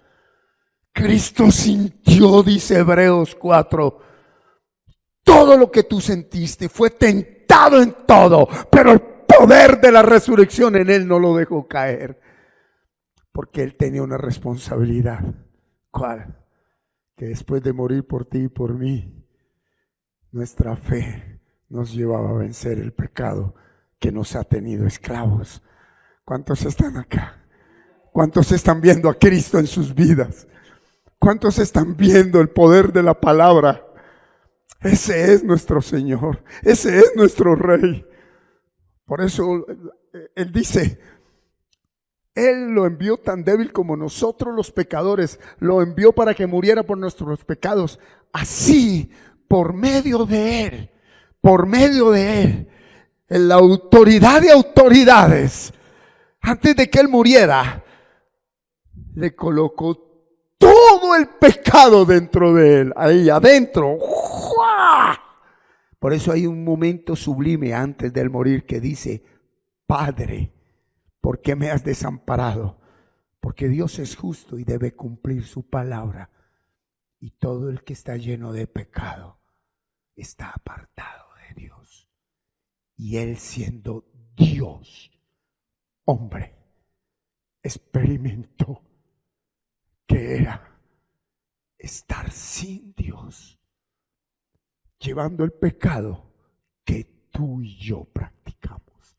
Cristo sintió, dice Hebreos 4, todo lo que tú sentiste, fue tentado en todo, pero el poder de la resurrección en él no lo dejó caer, porque él tenía una responsabilidad. ¿Cuál? Que después de morir por ti y por mí, nuestra fe nos llevaba a vencer el pecado que nos ha tenido esclavos. ¿Cuántos están acá? ¿Cuántos están viendo a Cristo en sus vidas? ¿Cuántos están viendo el poder de la palabra? Ese es nuestro Señor, ese es nuestro Rey. Por eso Él dice, Él lo envió tan débil como nosotros los pecadores, lo envió para que muriera por nuestros pecados. Así, por medio de Él, en la autoridad de autoridades, antes de que Él muriera, le colocó todo el pecado dentro de Él, ahí adentro. Por eso hay un momento sublime antes de Él morir que dice, Padre, ¿por qué me has desamparado? Porque Dios es justo y debe cumplir su palabra. Y todo el que está lleno de pecado está apartado de Dios. Y Él, siendo Dios, hombre, experimentó que era estar sin Dios, llevando el pecado que tú y yo practicamos.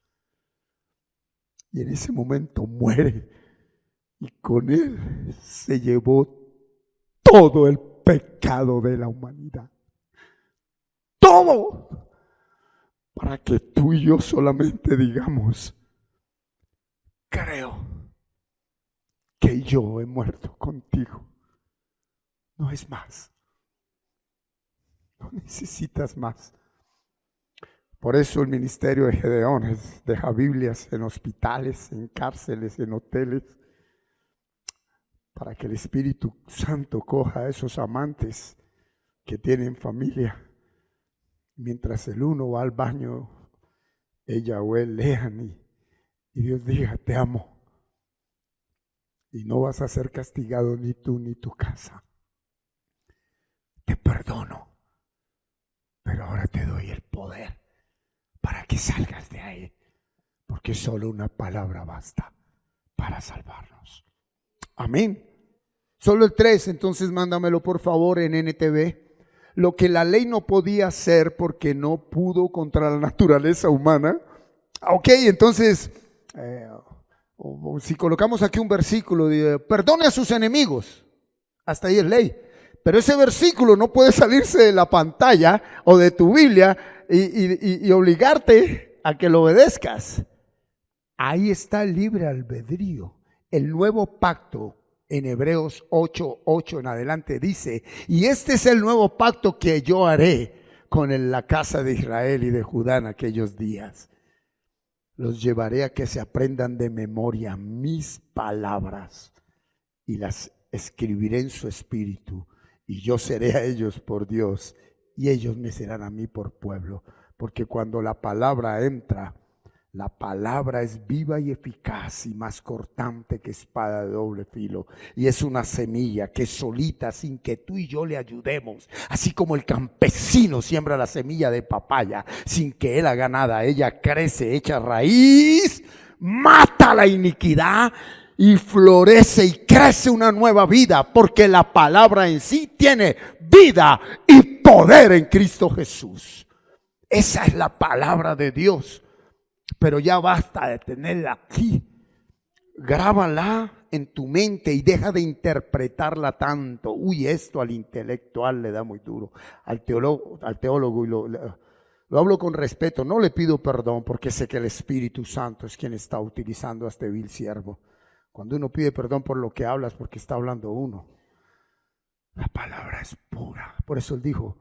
Y en ese momento muere, y con Él se llevó todo el pecado de la humanidad. Todo. Para que tú y yo solamente digamos, creo que yo he muerto contigo. No es más. No necesitas más. Por eso el ministerio de Gedeón deja Biblias en hospitales, en cárceles, en hoteles, para que el Espíritu Santo coja a esos amantes que tienen familia. Mientras el uno va al baño, ella o él lean y Dios diga, te amo. Y no vas a ser castigado ni tú ni tu casa. Te perdono, pero ahora te doy el poder para que salgas de ahí, porque solo una palabra basta para salvarnos. Amén. Solo el 3, entonces mándamelo por favor en NTV. Lo que la ley no podía hacer porque no pudo contra la naturaleza humana. Ok, entonces, si colocamos aquí un versículo, de perdone a sus enemigos, hasta ahí es ley. Pero ese versículo no puede salirse de la pantalla o de tu Biblia y obligarte a que lo obedezcas. Ahí está el libre albedrío. El nuevo pacto en Hebreos 8:8 en adelante dice, y este es el nuevo pacto que yo haré con la casa de Israel y de Judá en aquellos días. Los llevaré a que se aprendan de memoria mis palabras y las escribiré en su espíritu. Y yo seré a ellos por Dios, y ellos me serán a mí por pueblo. Porque cuando la palabra entra, la palabra es viva y eficaz y más cortante que espada de doble filo. Y es una semilla que solita, sin que tú y yo le ayudemos, así como el campesino siembra la semilla de papaya, sin que él haga nada, ella crece, echa raíz, mata la iniquidad y florece y crece una nueva vida, porque la palabra en sí tiene vida y poder en Cristo Jesús. Esa es la palabra de Dios. Pero ya basta de tenerla aquí. Grábala en tu mente y deja de interpretarla tanto. Uy, esto al intelectual le da muy duro. Al teólogo y lo hablo con respeto. No le pido perdón porque sé que el Espíritu Santo es quien está utilizando a este vil siervo. Cuando uno pide perdón por lo que hablas, porque está hablando uno. La palabra es pura. Por eso él dijo,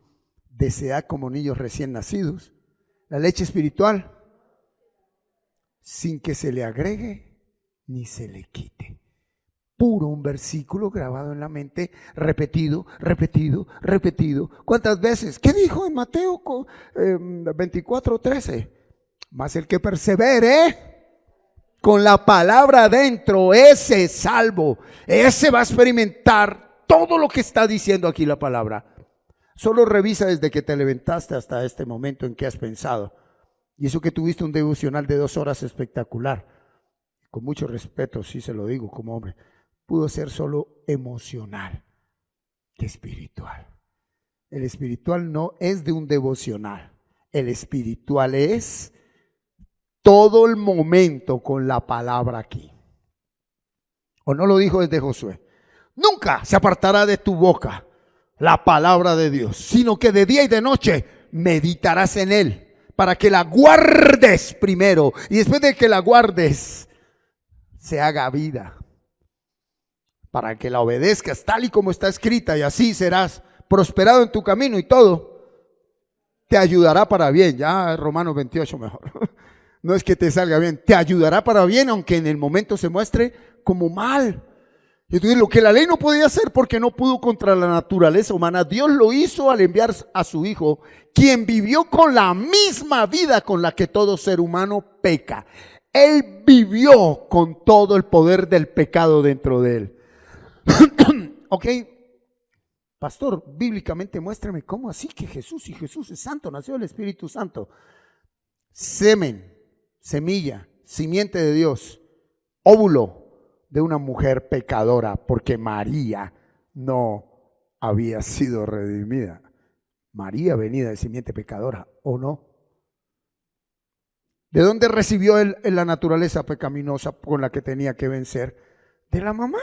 desead como niños recién nacidos la leche espiritual, sin que se le agregue ni se le quite. Puro, un versículo grabado en la mente, repetido, repetido, repetido. ¿Cuántas veces? ¿Qué dijo en Mateo 24:13? Mas el que persevere con la palabra adentro, ese es salvo. Ese va a experimentar todo lo que está diciendo aquí la palabra. Solo revisa desde que te levantaste hasta este momento en que has pensado. Y eso que tuviste un devocional de 2 horas espectacular. Con mucho respeto, sí se lo digo como hombre. Pudo ser solo emocional que espiritual. El espiritual no es de un devocional. El espiritual es todo el momento con la palabra aquí. ¿O no lo dijo desde Josué? Nunca se apartará de tu boca la palabra de Dios, sino que de día y de noche meditarás en él, para que la guardes primero, y después de que la guardes, se haga vida, para que la obedezcas tal y como está escrita, y así serás prosperado en tu camino, y todo te ayudará para bien. Ya Romanos 28 mejor. No es que te salga bien, te ayudará para bien, aunque en el momento se muestre como mal. Y entonces lo que la ley no podía hacer porque no pudo contra la naturaleza humana, Dios lo hizo al enviar a su Hijo, quien vivió con la misma vida con la que todo ser humano peca. Él vivió con todo el poder del pecado dentro de él. Ok, pastor, bíblicamente muéstrame cómo así que Jesús, y Jesús es santo, nació del Espíritu Santo. Semen, semilla, simiente de Dios, óvulo de una mujer pecadora, porque María no había sido redimida. María venida de simiente pecadora, ¿o no? ¿De dónde recibió él la naturaleza pecaminosa con la que tenía que vencer? De la mamá.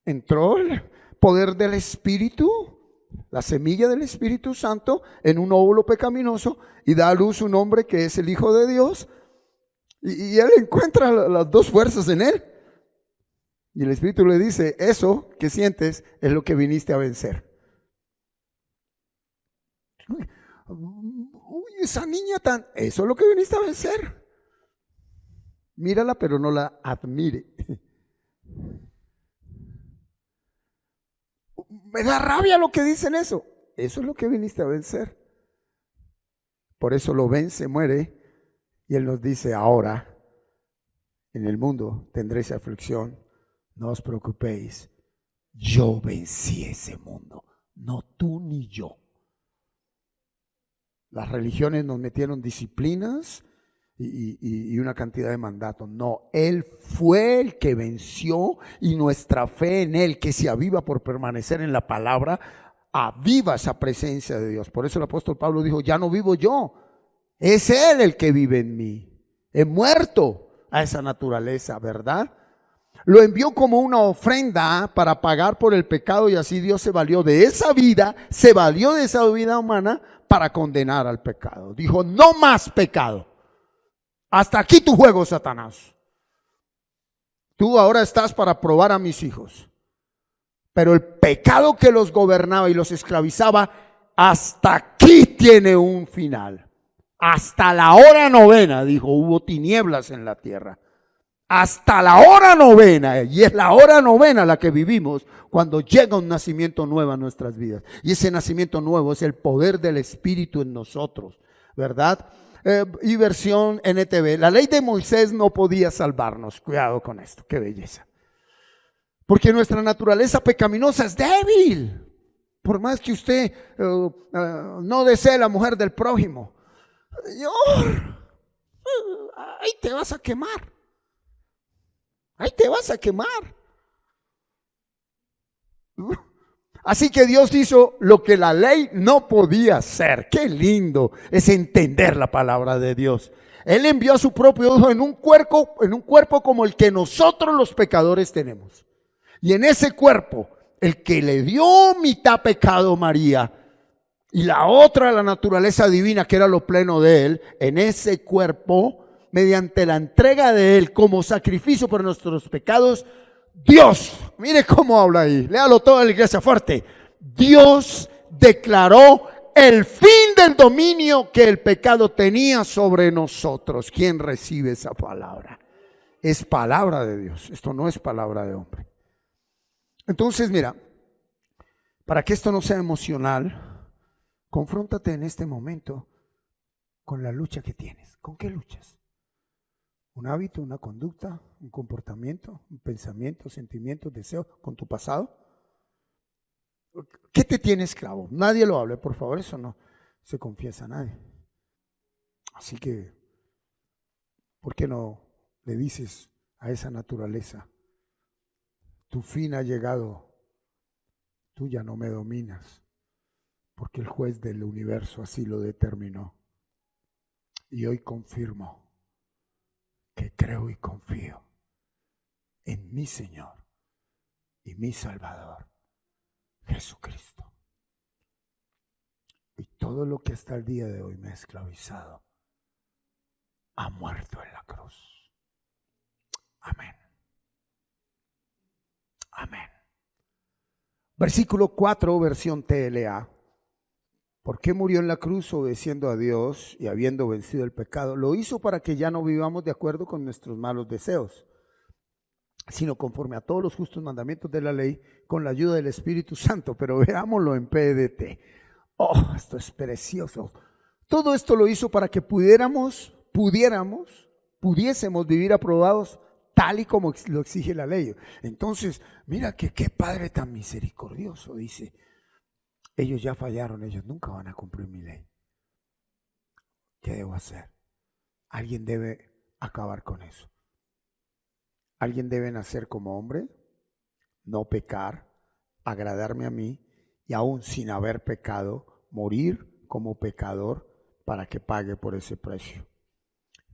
Entró el poder del Espíritu, la semilla del Espíritu Santo, en un óvulo pecaminoso, y da a luz un hombre que es el Hijo de Dios. Y él encuentra las dos fuerzas en él. Y el Espíritu le dice, eso que sientes es lo que viniste a vencer. Uy, esa niña eso es lo que viniste a vencer. Mírala, pero no la admire. Me da rabia lo que dicen eso. Eso es lo que viniste a vencer. Por eso lo vence, muere. Y Él nos dice, ahora en el mundo tendréis aflicción, no os preocupéis, yo vencí ese mundo, no tú ni yo. Las religiones nos metieron disciplinas y una cantidad de mandatos. No, Él fue el que venció, y nuestra fe en Él, que se aviva por permanecer en la palabra, aviva esa presencia de Dios. Por eso el apóstol Pablo dijo, ya no vivo yo, es Él el que vive en mí. He muerto a esa naturaleza, ¿verdad? Lo envió como una ofrenda para pagar por el pecado, y así Dios se valió de esa vida humana para condenar al pecado. Dijo, no más pecado. Hasta aquí tu juego, Satanás. Tú ahora estás para probar a mis hijos. Pero el pecado que los gobernaba y los esclavizaba, hasta aquí tiene un final. Hasta la hora novena, dijo, hubo tinieblas en la tierra. Hasta la hora novena, y es la hora novena la que vivimos cuando llega un nacimiento nuevo a nuestras vidas. Y ese nacimiento nuevo es el poder del Espíritu en nosotros, ¿verdad? Y versión NTV, la ley de Moisés no podía salvarnos. Cuidado con esto, qué belleza. Porque nuestra naturaleza pecaminosa es débil. Por más que usted no desee la mujer del prójimo, ahí te vas a quemar. Ahí te vas a quemar. Así que Dios hizo lo que la ley no podía hacer. Qué lindo es entender la palabra de Dios. Él envió a su propio Hijo en un cuerpo como el que nosotros los pecadores tenemos. Y en ese cuerpo, el que le dio mitad pecado, María, y la otra, la naturaleza divina, que era lo pleno de Él, en ese cuerpo, mediante la entrega de Él como sacrificio por nuestros pecados, Dios, mire cómo habla ahí, léalo toda la iglesia fuerte. Dios declaró el fin del dominio que el pecado tenía sobre nosotros. ¿Quién recibe esa palabra? Es palabra de Dios, esto no es palabra de hombre. Entonces, mira, para que esto no sea emocional, confróntate en este momento con la lucha que tienes. ¿Con qué luchas? un hábito, una conducta, un comportamiento, un pensamiento, sentimientos, deseos con tu pasado. ¿Qué te tiene esclavo? Nadie lo hable, por favor, eso no se confiesa a nadie. Así que, ¿por qué no le dices a esa naturaleza, tu fin ha llegado, tú ya no me dominas, porque el juez del universo así lo determinó? Y hoy confirmo que creo y confío en mi Señor y mi Salvador, Jesucristo. Y todo lo que hasta el día de hoy me ha esclavizado ha muerto en la cruz. Amén. Amén. Versículo 4, versión TLA. ¿Por qué murió en la cruz obedeciendo a Dios y habiendo vencido el pecado? Lo hizo para que ya no vivamos de acuerdo con nuestros malos deseos, sino conforme a todos los justos mandamientos de la ley, con la ayuda del Espíritu Santo. Pero veámoslo en PDT. Oh, esto es precioso. Todo esto lo hizo para que pudiésemos vivir aprobados tal y como lo exige la ley. Entonces, mira que qué Padre tan misericordioso, dice. Ellos ya fallaron, ellos nunca van a cumplir mi ley. ¿Qué debo hacer? Alguien debe acabar con eso. Alguien debe nacer como hombre, no pecar, agradarme a mí y aún sin haber pecado, morir como pecador para que pague por ese precio.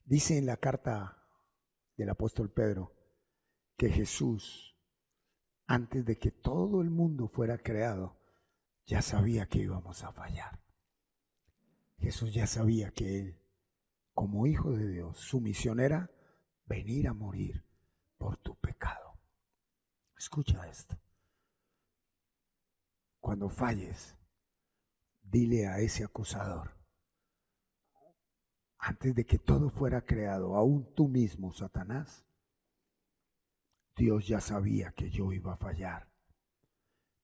Dice en la carta del apóstol Pedro que Jesús, antes de que todo el mundo fuera creado, ya sabía que íbamos a fallar. Jesús ya sabía que Él, como Hijo de Dios, su misión era venir a morir por tu pecado. Escucha esto. Cuando falles, dile a ese acusador, antes de que todo fuera creado, aún tú mismo, Satanás, Dios ya sabía que yo iba a fallar,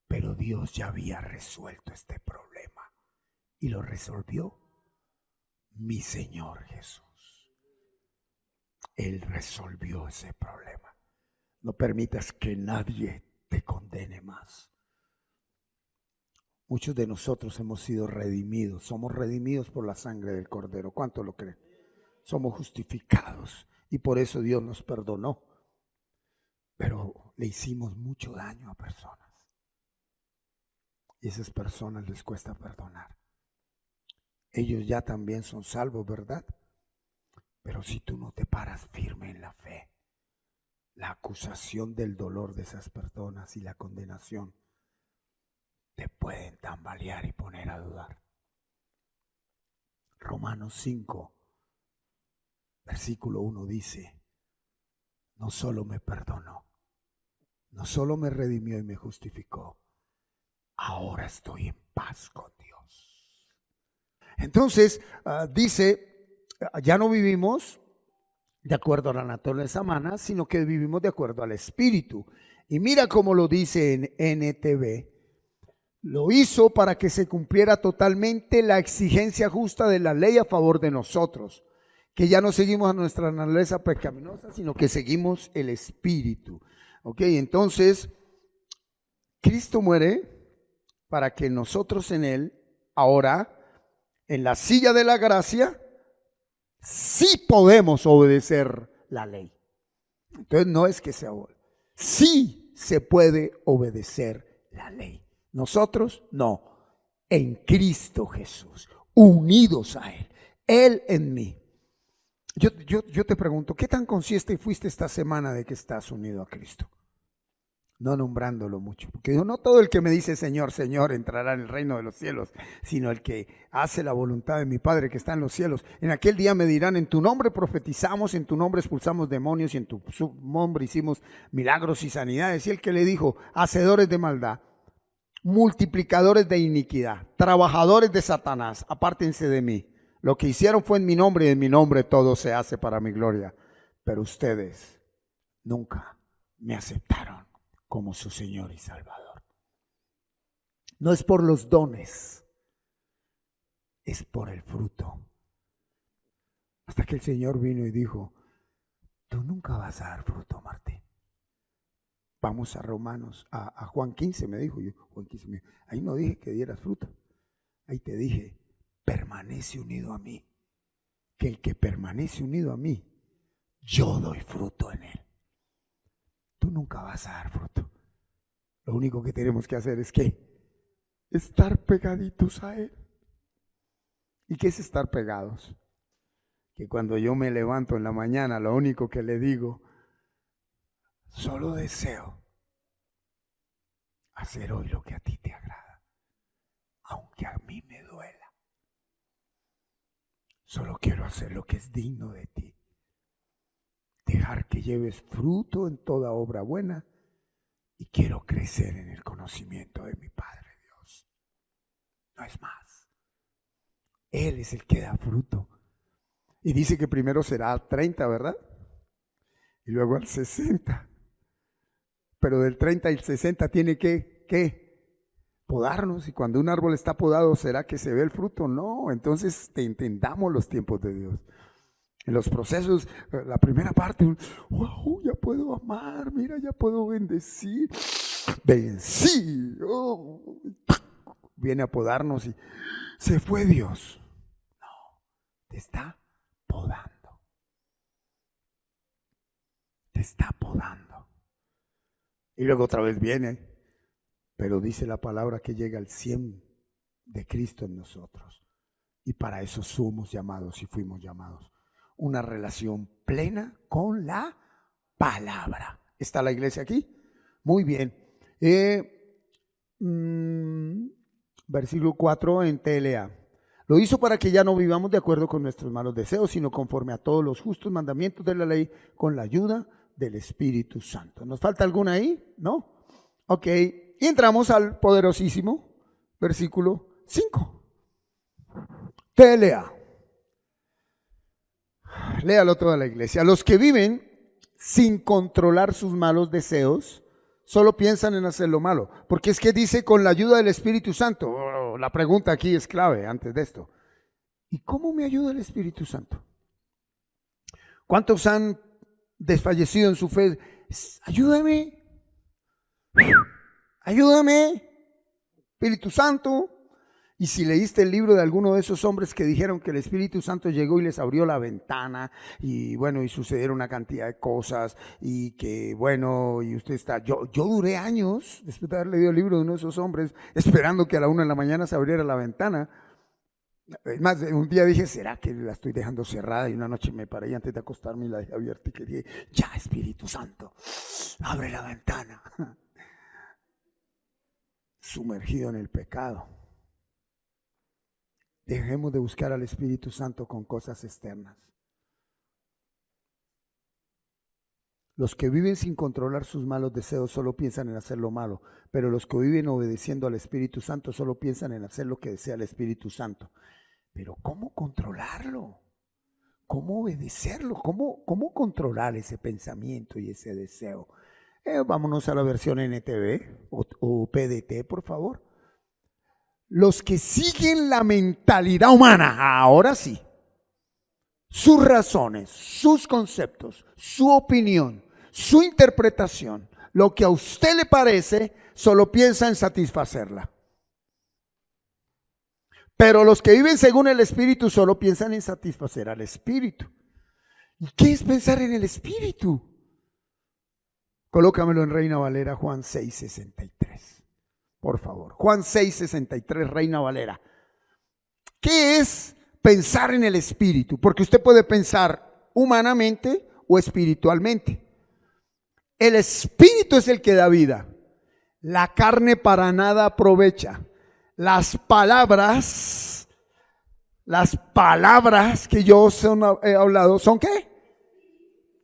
pero Dios ya había resuelto este problema y lo resolvió mi Señor Jesús. Él resolvió ese problema. No permitas que nadie te condene más. Muchos de nosotros hemos sido redimidos, somos redimidos por la sangre del Cordero. ¿Cuánto lo creen? Somos justificados y por eso Dios nos perdonó. Pero le hicimos mucho daño a personas y a esas personas les cuesta perdonar. Ellos ya también son salvos, ¿verdad? Pero si tú no te paras firme en la fe, la acusación del dolor de esas personas y la condenación te pueden tambalear y poner a dudar. Romanos 5, versículo 1 dice, no solo me perdonó, no solo me redimió y me justificó, ahora estoy en paz con Dios. Entonces, dice, ya no vivimos de acuerdo a la naturaleza humana, sino que vivimos de acuerdo al Espíritu. Y mira cómo lo dice en NTV. Lo hizo para que se cumpliera totalmente la exigencia justa de la ley a favor de nosotros, que ya no seguimos a nuestra naturaleza pecaminosa, sino que seguimos el Espíritu. Ok, entonces, Cristo muere para que nosotros en Él, ahora, en la silla de la gracia, sí podemos obedecer la ley. Entonces no es que sea, sí se puede obedecer la ley. Nosotros no, en Cristo Jesús, unidos a Él, Él en mí. Yo te pregunto, ¿qué tan consciente fuiste esta semana de que estás unido a Cristo? No nombrándolo mucho, porque no todo el que me dice Señor, Señor entrará en el reino de los cielos, sino el que hace la voluntad de mi Padre que está en los cielos. En aquel día me dirán, en tu nombre profetizamos, en tu nombre expulsamos demonios y en tu nombre hicimos milagros y sanidades. Y el que le dijo, hacedores de maldad, multiplicadores de iniquidad, trabajadores de Satanás, apártense de mí. Lo que hicieron fue en mi nombre y en mi nombre todo se hace para mi gloria. Pero ustedes nunca me aceptaron como su Señor y Salvador. No es por los dones, es por el fruto. Hasta que el Señor vino y dijo, nunca vas a dar fruto, Martín. Vamos a Romanos, a Juan 15 me dijo, Juan 15 ahí no dije que dieras fruto, ahí te dije, permanece unido a mí, que el que permanece unido a mí, yo doy fruto en él. Tú nunca vas a dar fruto. Lo único que tenemos que hacer es ¿qué? Estar pegaditos a él. ¿Y qué es estar pegados? Que cuando yo me levanto en la mañana, lo único que le digo, solo deseo hacer hoy lo que a ti te agrada, aunque a mí me duela. Solo quiero hacer lo que es digno de ti. Dejar que lleves fruto en toda obra buena y quiero crecer en el conocimiento de mi Padre Dios. No es más. Él es el que da fruto. Y dice que primero será al 30, ¿verdad? Y luego al 60. Pero del 30 al 60 tiene que podarnos. Y cuando un árbol está podado, ¿será que se ve el fruto? No. Entonces entendamos los tiempos de Dios. En los procesos, la primera parte, wow, ya puedo amar, mira, ya puedo bendecir. Vencí. Oh. Viene a podarnos y se fue Dios. No, te está podando. Te está podando. Y luego otra vez viene, pero dice la palabra que llega al 100 de Cristo en nosotros. Y para eso somos llamados y fuimos llamados. Una relación plena con la palabra. ¿Está la iglesia aquí? Muy bien. Versículo 4 en TLA. Lo hizo para que ya no vivamos de acuerdo con nuestros malos deseos, sino conforme a todos los justos mandamientos de la ley, con la ayuda del Espíritu Santo. ¿Nos falta alguna ahí? ¿No? Ok. Y entramos al poderosísimo versículo 5. TLA. Léalo toda la iglesia. Los que viven sin controlar sus malos deseos, solo piensan en hacer lo malo. Porque es que dice con la ayuda del Espíritu Santo. Oh, la pregunta aquí es clave antes de esto. ¿Y cómo me ayuda el Espíritu Santo? ¿Cuántos han desfallecido en su fe? Ayúdame. Ayúdame, Espíritu Santo. Y si leíste el libro de alguno de esos hombres que dijeron que el Espíritu Santo llegó y les abrió la ventana y bueno, y sucedieron una cantidad de cosas y que bueno, y usted está, yo duré años después de haber leído el libro de uno de esos hombres esperando que a la 1 de la mañana se abriera la ventana. Es más, un día dije, ¿será que la estoy dejando cerrada? Y una noche me paré antes de acostarme y la dejé abierta y que dije, ya Espíritu Santo, abre la ventana. Sumergido en el pecado. Dejemos de buscar al Espíritu Santo con cosas externas. Los que viven sin controlar sus malos deseos solo piensan en hacer lo malo, pero los que viven obedeciendo al Espíritu Santo solo piensan en hacer lo que desea el Espíritu Santo. Pero ¿cómo controlarlo? ¿Cómo obedecerlo? ¿Cómo controlar ese pensamiento y ese deseo? Vámonos a la versión NTV o PDT, por favor. Los que siguen la mentalidad humana, ahora sí, sus razones, sus conceptos, su opinión, su interpretación, lo que a usted le parece, solo piensa en satisfacerla. Pero los que viven según el Espíritu solo piensan en satisfacer al Espíritu. ¿Y qué es pensar en el Espíritu? Colócamelo en Reina Valera, Juan 6:63. Por favor, Juan 6:63, Reina Valera. ¿Qué es pensar en el Espíritu? Porque usted puede pensar humanamente o espiritualmente. El Espíritu es el que da vida. La carne para nada aprovecha. Las palabras que yo he hablado, ¿son qué?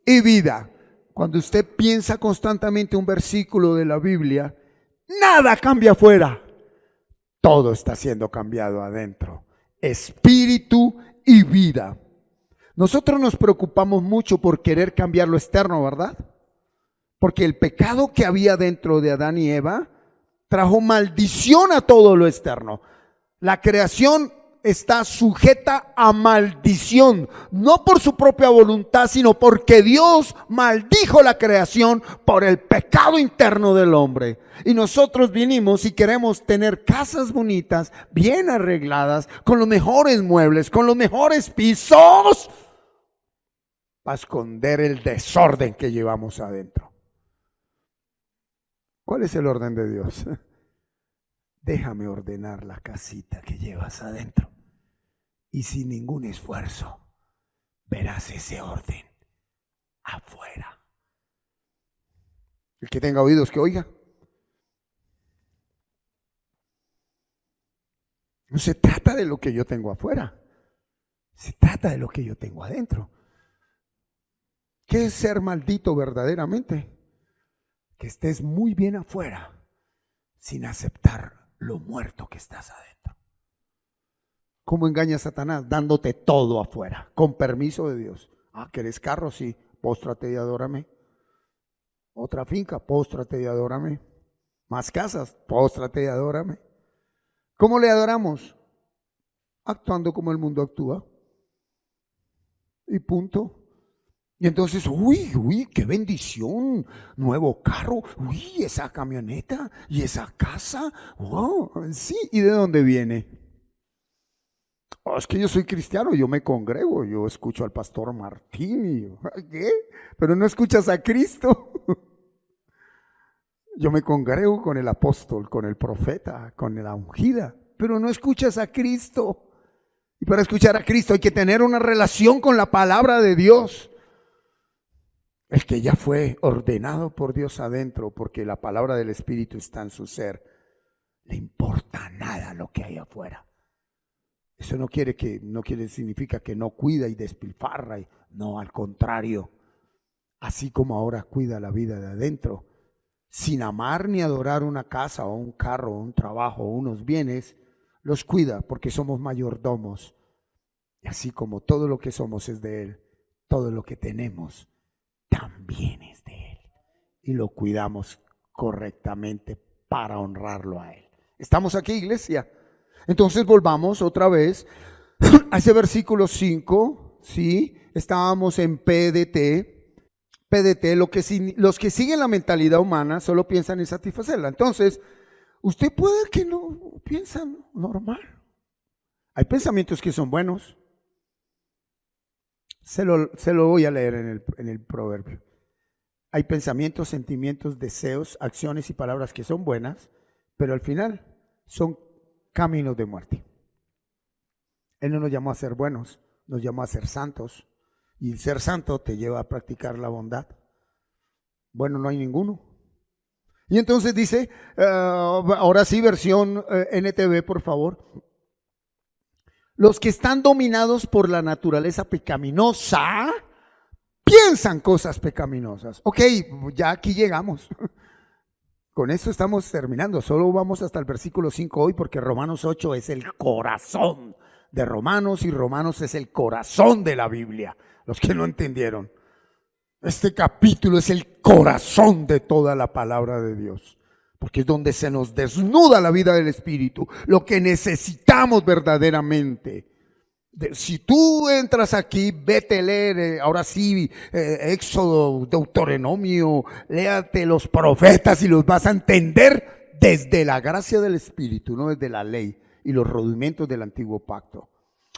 Y vida. Cuando usted piensa constantemente un versículo de la Biblia, nada cambia afuera. Todo está siendo cambiado adentro. Espíritu y vida. Nosotros nos preocupamos mucho por querer cambiar lo externo, ¿verdad? Porque el pecado que había dentro de Adán y Eva trajo maldición a todo lo externo. La creación está sujeta a maldición, no por su propia voluntad, sino porque Dios maldijo la creación por el pecado interno del hombre. Y nosotros vinimos y queremos tener casas bonitas, bien arregladas, con los mejores muebles, con los mejores pisos, para esconder el desorden que llevamos adentro. ¿Cuál es el orden de Dios? Déjame ordenar la casita que llevas adentro. Y sin ningún esfuerzo verás ese orden afuera. El que tenga oídos que oiga. No se trata de lo que yo tengo afuera. Se trata de lo que yo tengo adentro. ¿Qué es ser maldito verdaderamente? Que estés muy bien afuera sin aceptar lo muerto que estás adentro. ¿Cómo engaña a Satanás? Dándote todo afuera, con permiso de Dios. Ah, ¿querés carro? Sí, póstrate y adórame. Otra finca, póstrate y adórame. Más casas, póstrate y adórame. ¿Cómo le adoramos? Actuando como el mundo actúa. Y punto. Y entonces, uy, qué bendición, nuevo carro, uy, esa camioneta y esa casa, wow, sí, ¿y de dónde viene? Oh, es que yo soy cristiano, yo me congrego, yo escucho al pastor Martín, ¿qué? Pero no escuchas a Cristo. Yo me congrego con el apóstol, con el profeta, con la ungida, pero no escuchas a Cristo. Y para escuchar a Cristo hay que tener una relación con la palabra de Dios. El que ya fue ordenado por Dios adentro, porque la palabra del Espíritu está en su ser, le importa nada lo que hay afuera. Eso no significa que no cuida y despilfarra, no, al contrario. Así como ahora cuida la vida de adentro, sin amar ni adorar una casa o un carro o un trabajo o unos bienes, los cuida porque somos mayordomos. Y así como todo lo que somos es de Él, todo lo que tenemos también es de Él. Y lo cuidamos correctamente para honrarlo a Él. ¿Estamos aquí, iglesia? Entonces volvamos otra vez a ese versículo 5, ¿sí? Estábamos en PDT. PDT, los que siguen la mentalidad humana solo piensan en satisfacerla. Entonces, usted puede que no piensan normal. Hay pensamientos que son buenos. Se lo voy a leer en el proverbio. Hay pensamientos, sentimientos, deseos, acciones y palabras que son buenas, pero al final son caminos de muerte. Él no nos llamó a ser buenos, nos llamó a ser santos. Y el ser santo te lleva a practicar la bondad. Bueno, no hay ninguno. Y entonces dice, ahora sí, versión NTV, por favor. Los que están dominados por la naturaleza pecaminosa piensan cosas pecaminosas. Ok, ya aquí llegamos. Con esto estamos terminando. Solo vamos hasta el versículo 5 hoy porque Romanos 8 es el corazón de Romanos y Romanos es el corazón de la Biblia. Los que no entendieron. Este capítulo es el corazón de toda la palabra de Dios. Porque es donde se nos desnuda la vida del Espíritu. Lo que necesitamos verdaderamente. Si tú entras aquí, vete a leer, ahora sí, Éxodo, Deuteronomio, léate los profetas y los vas a entender desde la gracia del Espíritu, no desde la ley y los rudimentos del antiguo pacto.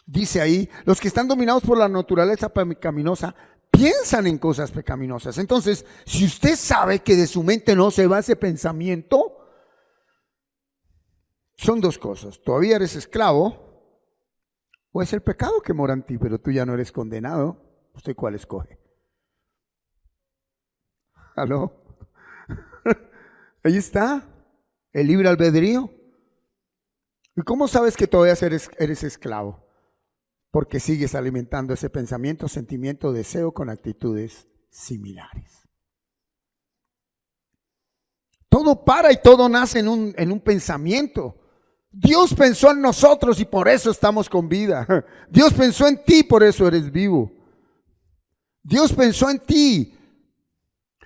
Dice ahí, los que están dominados por la naturaleza pecaminosa piensan en cosas pecaminosas. Entonces, si usted sabe que de su mente no se va ese pensamiento, son dos cosas. Todavía eres esclavo. O es el pecado que mora en ti, pero tú ya no eres condenado. ¿Usted cuál escoge? ¿Aló? Ahí está, el libre albedrío. ¿Y cómo sabes que todavía eres esclavo? Porque sigues alimentando ese pensamiento, sentimiento, deseo con actitudes similares. Todo para y todo nace en un pensamiento. Dios pensó en nosotros y por eso estamos con vida. Dios pensó en ti, por eso eres vivo. Dios pensó en ti,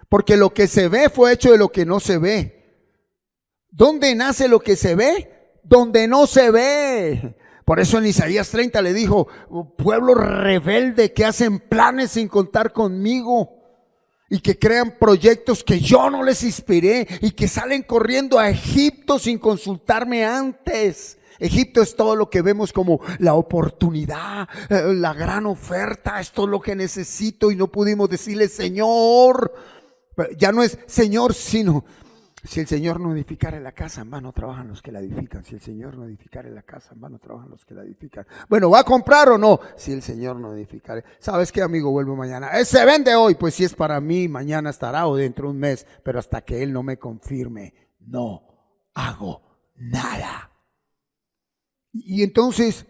porque lo que se ve fue hecho de lo que no se ve. ¿Dónde nace lo que se ve? Donde no se ve. Por eso en Isaías 30 le dijo: pueblo rebelde que hacen planes sin contar conmigo y que crean proyectos que yo no les inspiré y que salen corriendo a Egipto sin consultarme antes. Egipto es todo lo que vemos como la oportunidad, la gran oferta. Esto es lo que necesito, y no pudimos decirle: Señor. Ya no es Señor, sino: si el Señor no edificare la casa, en vano trabajan los que la edifican. Si el Señor no edificare la casa, en vano trabajan los que la edifican. Bueno, ¿va a comprar o no? Si el Señor no edificare. ¿Sabes qué, amigo? Vuelvo mañana. Se vende hoy. Pues si es para mí, mañana estará o dentro de un mes. Pero hasta que Él no me confirme, no hago nada. Y entonces,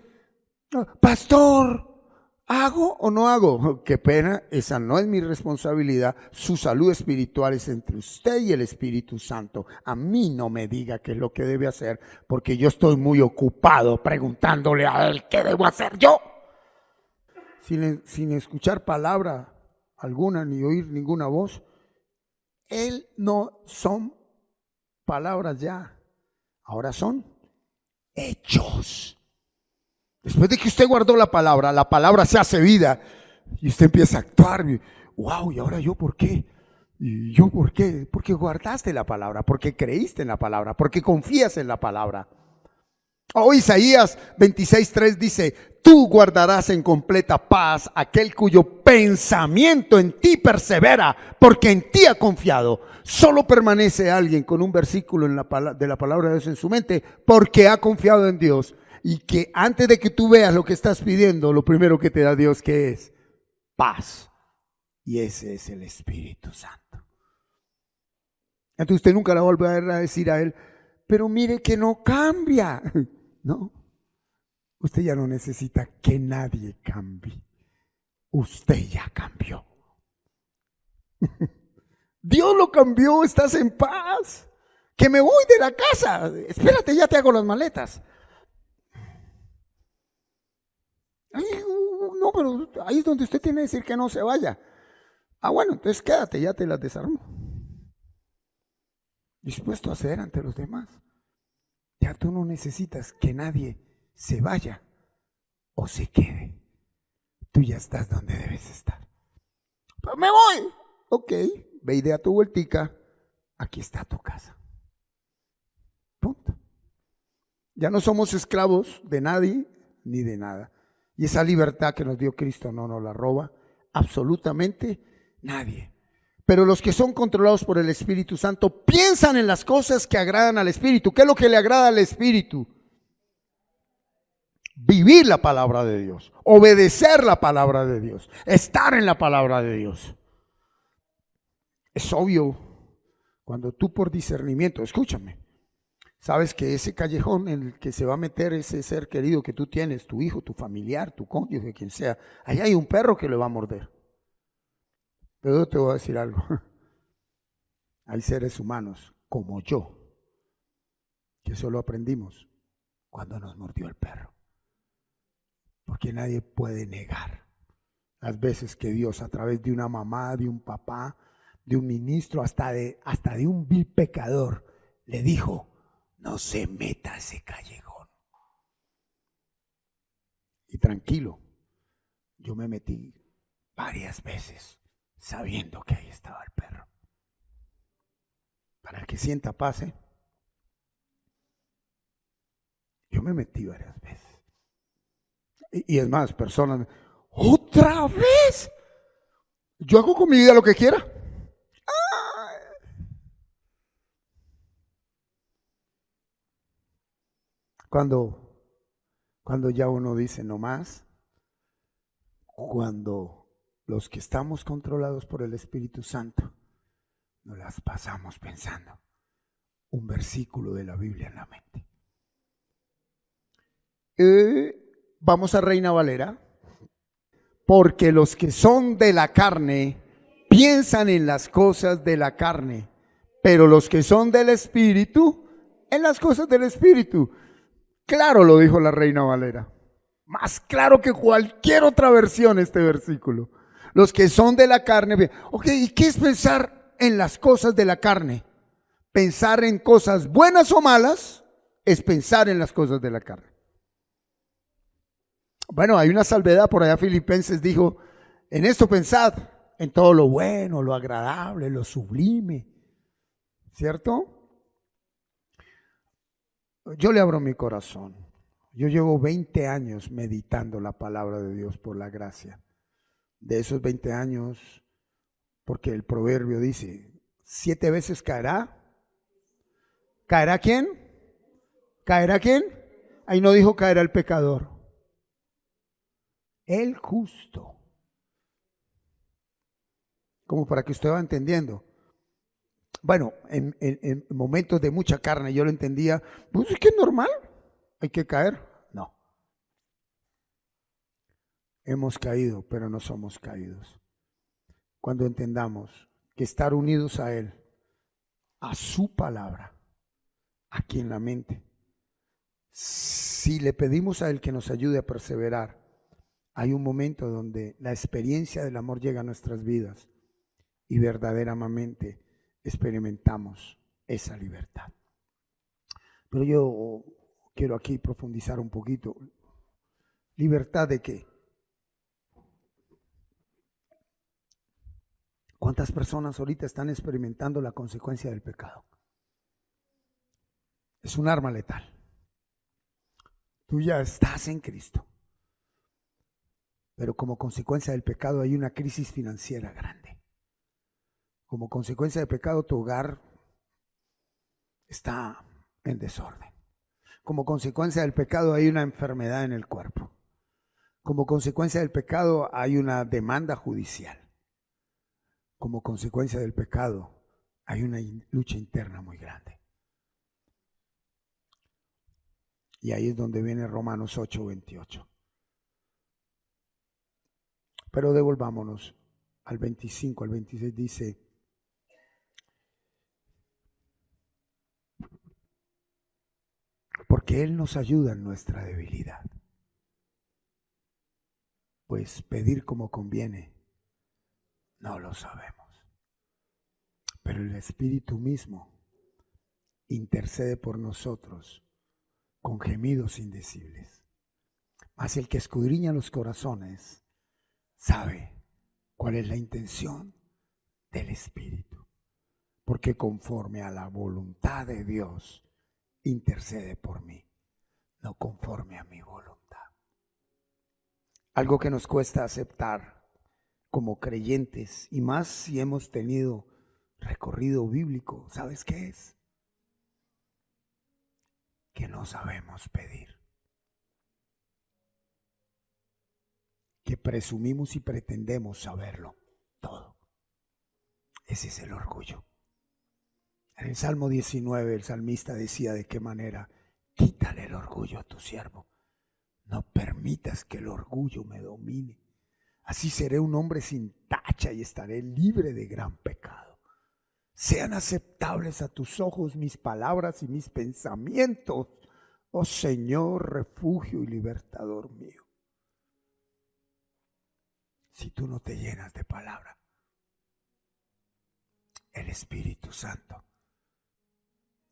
pastor, ¿hago o no hago? Qué pena, esa no es mi responsabilidad. Su salud espiritual es entre usted y el Espíritu Santo. A mí no me diga qué es lo que debe hacer, porque yo estoy muy ocupado preguntándole a Él qué debo hacer yo. Sin escuchar palabra alguna ni oír ninguna voz. Él no son palabras ya, ahora son hechos. Después de que usted guardó la palabra se hace vida y usted empieza a actuar. Wow, ¿y ahora yo por qué? ¿Y yo por qué? Porque guardaste la palabra, porque creíste en la palabra, porque confías en la palabra. Isaías 26:3 dice: tú guardarás en completa paz aquel cuyo pensamiento en ti persevera, porque en ti ha confiado. Solo permanece alguien con un versículo de la palabra de Dios en su mente, porque ha confiado en Dios. Y que antes de que tú veas lo que estás pidiendo, lo primero que te da Dios, ¿qué es? Paz. Y ese es el Espíritu Santo. Entonces usted nunca le va a volver a decir a Él: pero mire que no cambia. No, usted ya no necesita que nadie cambie. Usted ya cambió. Dios lo cambió, estás en paz. Que me voy de la casa. Espérate, ya te hago las maletas. Ay, no, pero ahí es donde usted tiene que decir que no se vaya. Bueno, entonces quédate, ya te las desarmo. Dispuesto a ceder ante los demás. Ya tú no necesitas que nadie se vaya o se quede. Tú ya estás donde debes estar. Pero me voy. Ok, ve y dé a tu vueltica. Aquí está tu casa. Punto. Ya no somos esclavos de nadie ni de nada. Y esa libertad que nos dio Cristo no nos la roba absolutamente nadie. Pero los que son controlados por el Espíritu Santo piensan en las cosas que agradan al Espíritu. ¿Qué es lo que le agrada al Espíritu? Vivir la palabra de Dios, obedecer la palabra de Dios, estar en la palabra de Dios. Es obvio cuando tú por discernimiento, escúchame, sabes que ese callejón en el que se va a meter ese ser querido que tú tienes, tu hijo, tu familiar, tu cónyuge, quien sea, allá hay un perro que le va a morder. Pero yo te voy a decir algo. Hay seres humanos como yo que solo aprendimos cuando nos mordió el perro. Porque nadie puede negar las veces que Dios, a través de una mamá, de un papá, de un ministro, hasta de un vil pecador, le dijo: no se meta a ese callejón. Y tranquilo, yo me metí varias veces sabiendo que ahí estaba el perro. Para el que sienta paz, yo me metí varias veces. Y es más, personas: ¿otra vez? Yo hago con mi vida lo que quiera. Cuando ya uno dice no más, cuando los que estamos controlados por el Espíritu Santo nos las pasamos pensando un versículo de la Biblia en la mente. Vamos a Reina Valera. Porque los que son de la carne piensan en las cosas de la carne, pero los que son del Espíritu, en las cosas del Espíritu. Claro, lo dijo la Reina Valera. Más claro que cualquier otra versión este versículo. Los que son de la carne. Ok, ¿y qué es pensar en las cosas de la carne? Pensar en cosas buenas o malas es pensar en las cosas de la carne. Bueno, hay una salvedad por allá. Filipenses dijo, en esto pensad, en todo lo bueno, lo agradable, lo sublime, ¿cierto? Yo le abro mi corazón. Yo llevo 20 años meditando la palabra de Dios por la gracia. De esos 20 años, porque el proverbio dice, 7 veces caerá. ¿Caerá quién? ¿Caerá quién? Ahí no dijo caerá el pecador. El justo. Como para que usted vaya entendiendo. Bueno, en momentos de mucha carne yo lo entendía, pues es que es normal, hay que caer. No. Hemos caído, pero no somos caídos. Cuando entendamos que estar unidos a Él, a su palabra, aquí en la mente, si le pedimos a Él que nos ayude a perseverar, hay un momento donde la experiencia del amor llega a nuestras vidas y verdaderamente experimentamos esa libertad. Pero yo quiero aquí profundizar un poquito. ¿Libertad de qué? ¿Cuántas personas ahorita están experimentando la consecuencia del pecado? Es un arma letal. Tú ya estás en Cristo, pero como consecuencia del pecado hay una crisis financiera grande. Como consecuencia del pecado tu hogar está en desorden. Como consecuencia del pecado hay una enfermedad en el cuerpo. Como consecuencia del pecado hay una demanda judicial. Como consecuencia del pecado hay una lucha interna muy grande. Y ahí es donde viene Romanos 8:28. Pero devolvámonos al 25, al 26 dice, porque Él nos ayuda en nuestra debilidad. Pues pedir como conviene, no lo sabemos. Pero el Espíritu mismo intercede por nosotros con gemidos indecibles. Mas el que escudriña los corazones sabe cuál es la intención del Espíritu. Porque conforme a la voluntad de Dios, intercede por mí, no conforme a mi voluntad. Algo que nos cuesta aceptar como creyentes, y más si hemos tenido recorrido bíblico, ¿sabes qué es? Que no sabemos pedir. Que presumimos y pretendemos saberlo todo. Ese es el orgullo. En el Salmo 19 el salmista decía de qué manera: quítale el orgullo a tu siervo. No permitas que el orgullo me domine. Así seré un hombre sin tacha y estaré libre de gran pecado. Sean aceptables a tus ojos mis palabras y mis pensamientos, oh Señor, refugio y libertador mío. Si tú no te llenas de palabra, el Espíritu Santo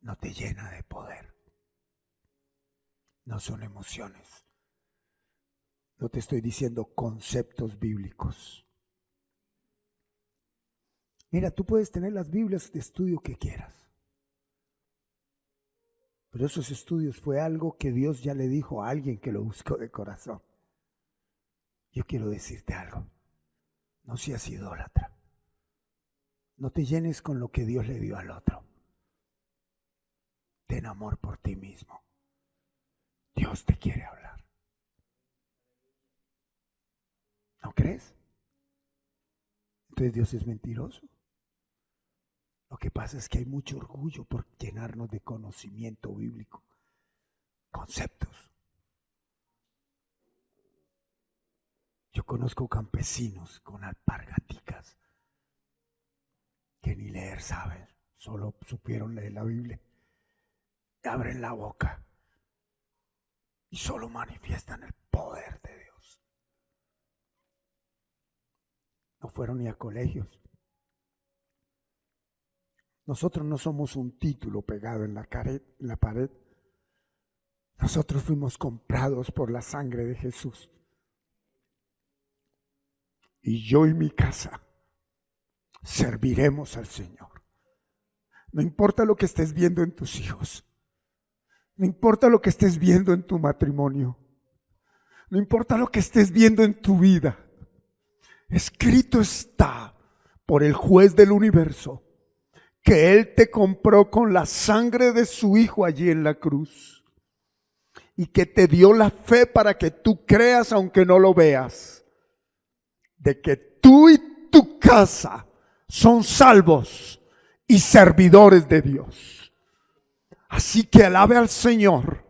no te llena de poder. No son emociones. No te estoy diciendo conceptos bíblicos. Mira, tú puedes tener las Biblias de estudio que quieras, pero esos estudios fue algo que Dios ya le dijo a alguien que lo buscó de corazón. Yo quiero decirte algo: no seas idólatra. No te llenes con lo que Dios le dio al otro. Ten amor por ti mismo. Dios te quiere hablar. ¿No crees? Entonces Dios es mentiroso. Lo que pasa es que hay mucho orgullo por llenarnos de conocimiento bíblico, conceptos. Yo conozco campesinos con alpargaticas que ni leer saben, solo supieron leer la Biblia. Abren la boca y solo manifiestan el poder de Dios. No fueron ni a colegios. Nosotros no somos un título pegado en la pared. Nosotros fuimos comprados por la sangre de Jesús. y yo y mi casa serviremos al Señor. No importa lo que estés viendo en tus hijos, no importa lo que estés viendo en tu matrimonio, no importa lo que estés viendo en tu vida, escrito está por el juez del universo que Él te compró con la sangre de su Hijo allí en la cruz y que te dio la fe para que tú creas aunque no lo veas, de que tú y tu casa son salvos y servidores de Dios. Así que alabe al Señor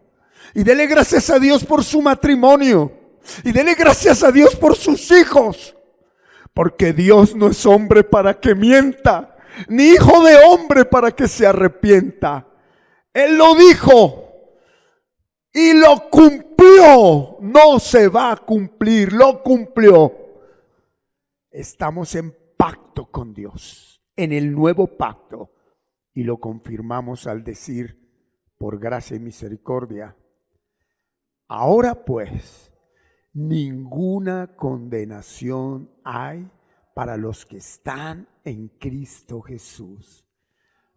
y dele gracias a Dios por su matrimonio y dele gracias a Dios por sus hijos, porque Dios no es hombre para que mienta, ni hijo de hombre para que se arrepienta. Él lo dijo y lo cumplió. No se va a cumplir, lo cumplió. Estamos en pacto con Dios, en el nuevo pacto, y lo confirmamos al decir, por gracia y misericordia, ahora pues, ninguna condenación hay para los que están en Cristo Jesús,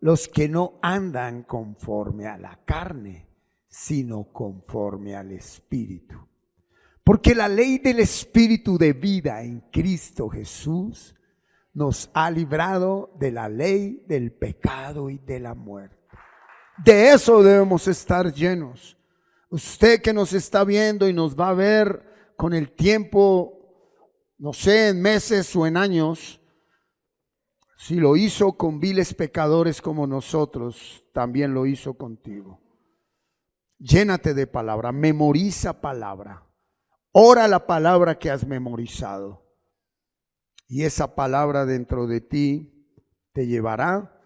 los que no andan conforme a la carne, sino conforme al Espíritu. Porque la ley del Espíritu de vida en Cristo Jesús nos ha librado de la ley del pecado y de la muerte. De eso debemos estar llenos. Usted que nos está viendo y nos va a ver con el tiempo, no sé, en meses o en años, si lo hizo con viles pecadores como nosotros, también lo hizo contigo. Llénate de palabra, memoriza palabra, ora la palabra que has memorizado. Y esa palabra dentro de ti te llevará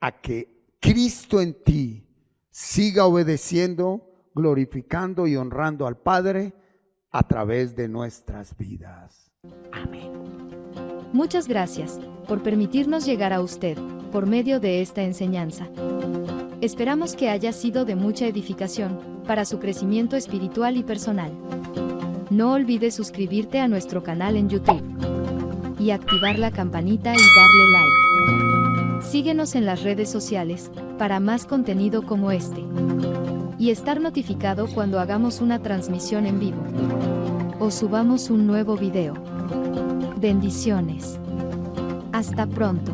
a que Cristo en ti siga obedeciendo, glorificando y honrando al Padre a través de nuestras vidas. Amén. Muchas gracias por permitirnos llegar a usted por medio de esta enseñanza. Esperamos que haya sido de mucha edificación para su crecimiento espiritual y personal. No olvides suscribirte a nuestro canal en YouTube y activar la campanita y darle like. Síguenos en las redes sociales para más contenido como este y estar notificado cuando hagamos una transmisión en vivo o subamos un nuevo video. Bendiciones. Hasta pronto.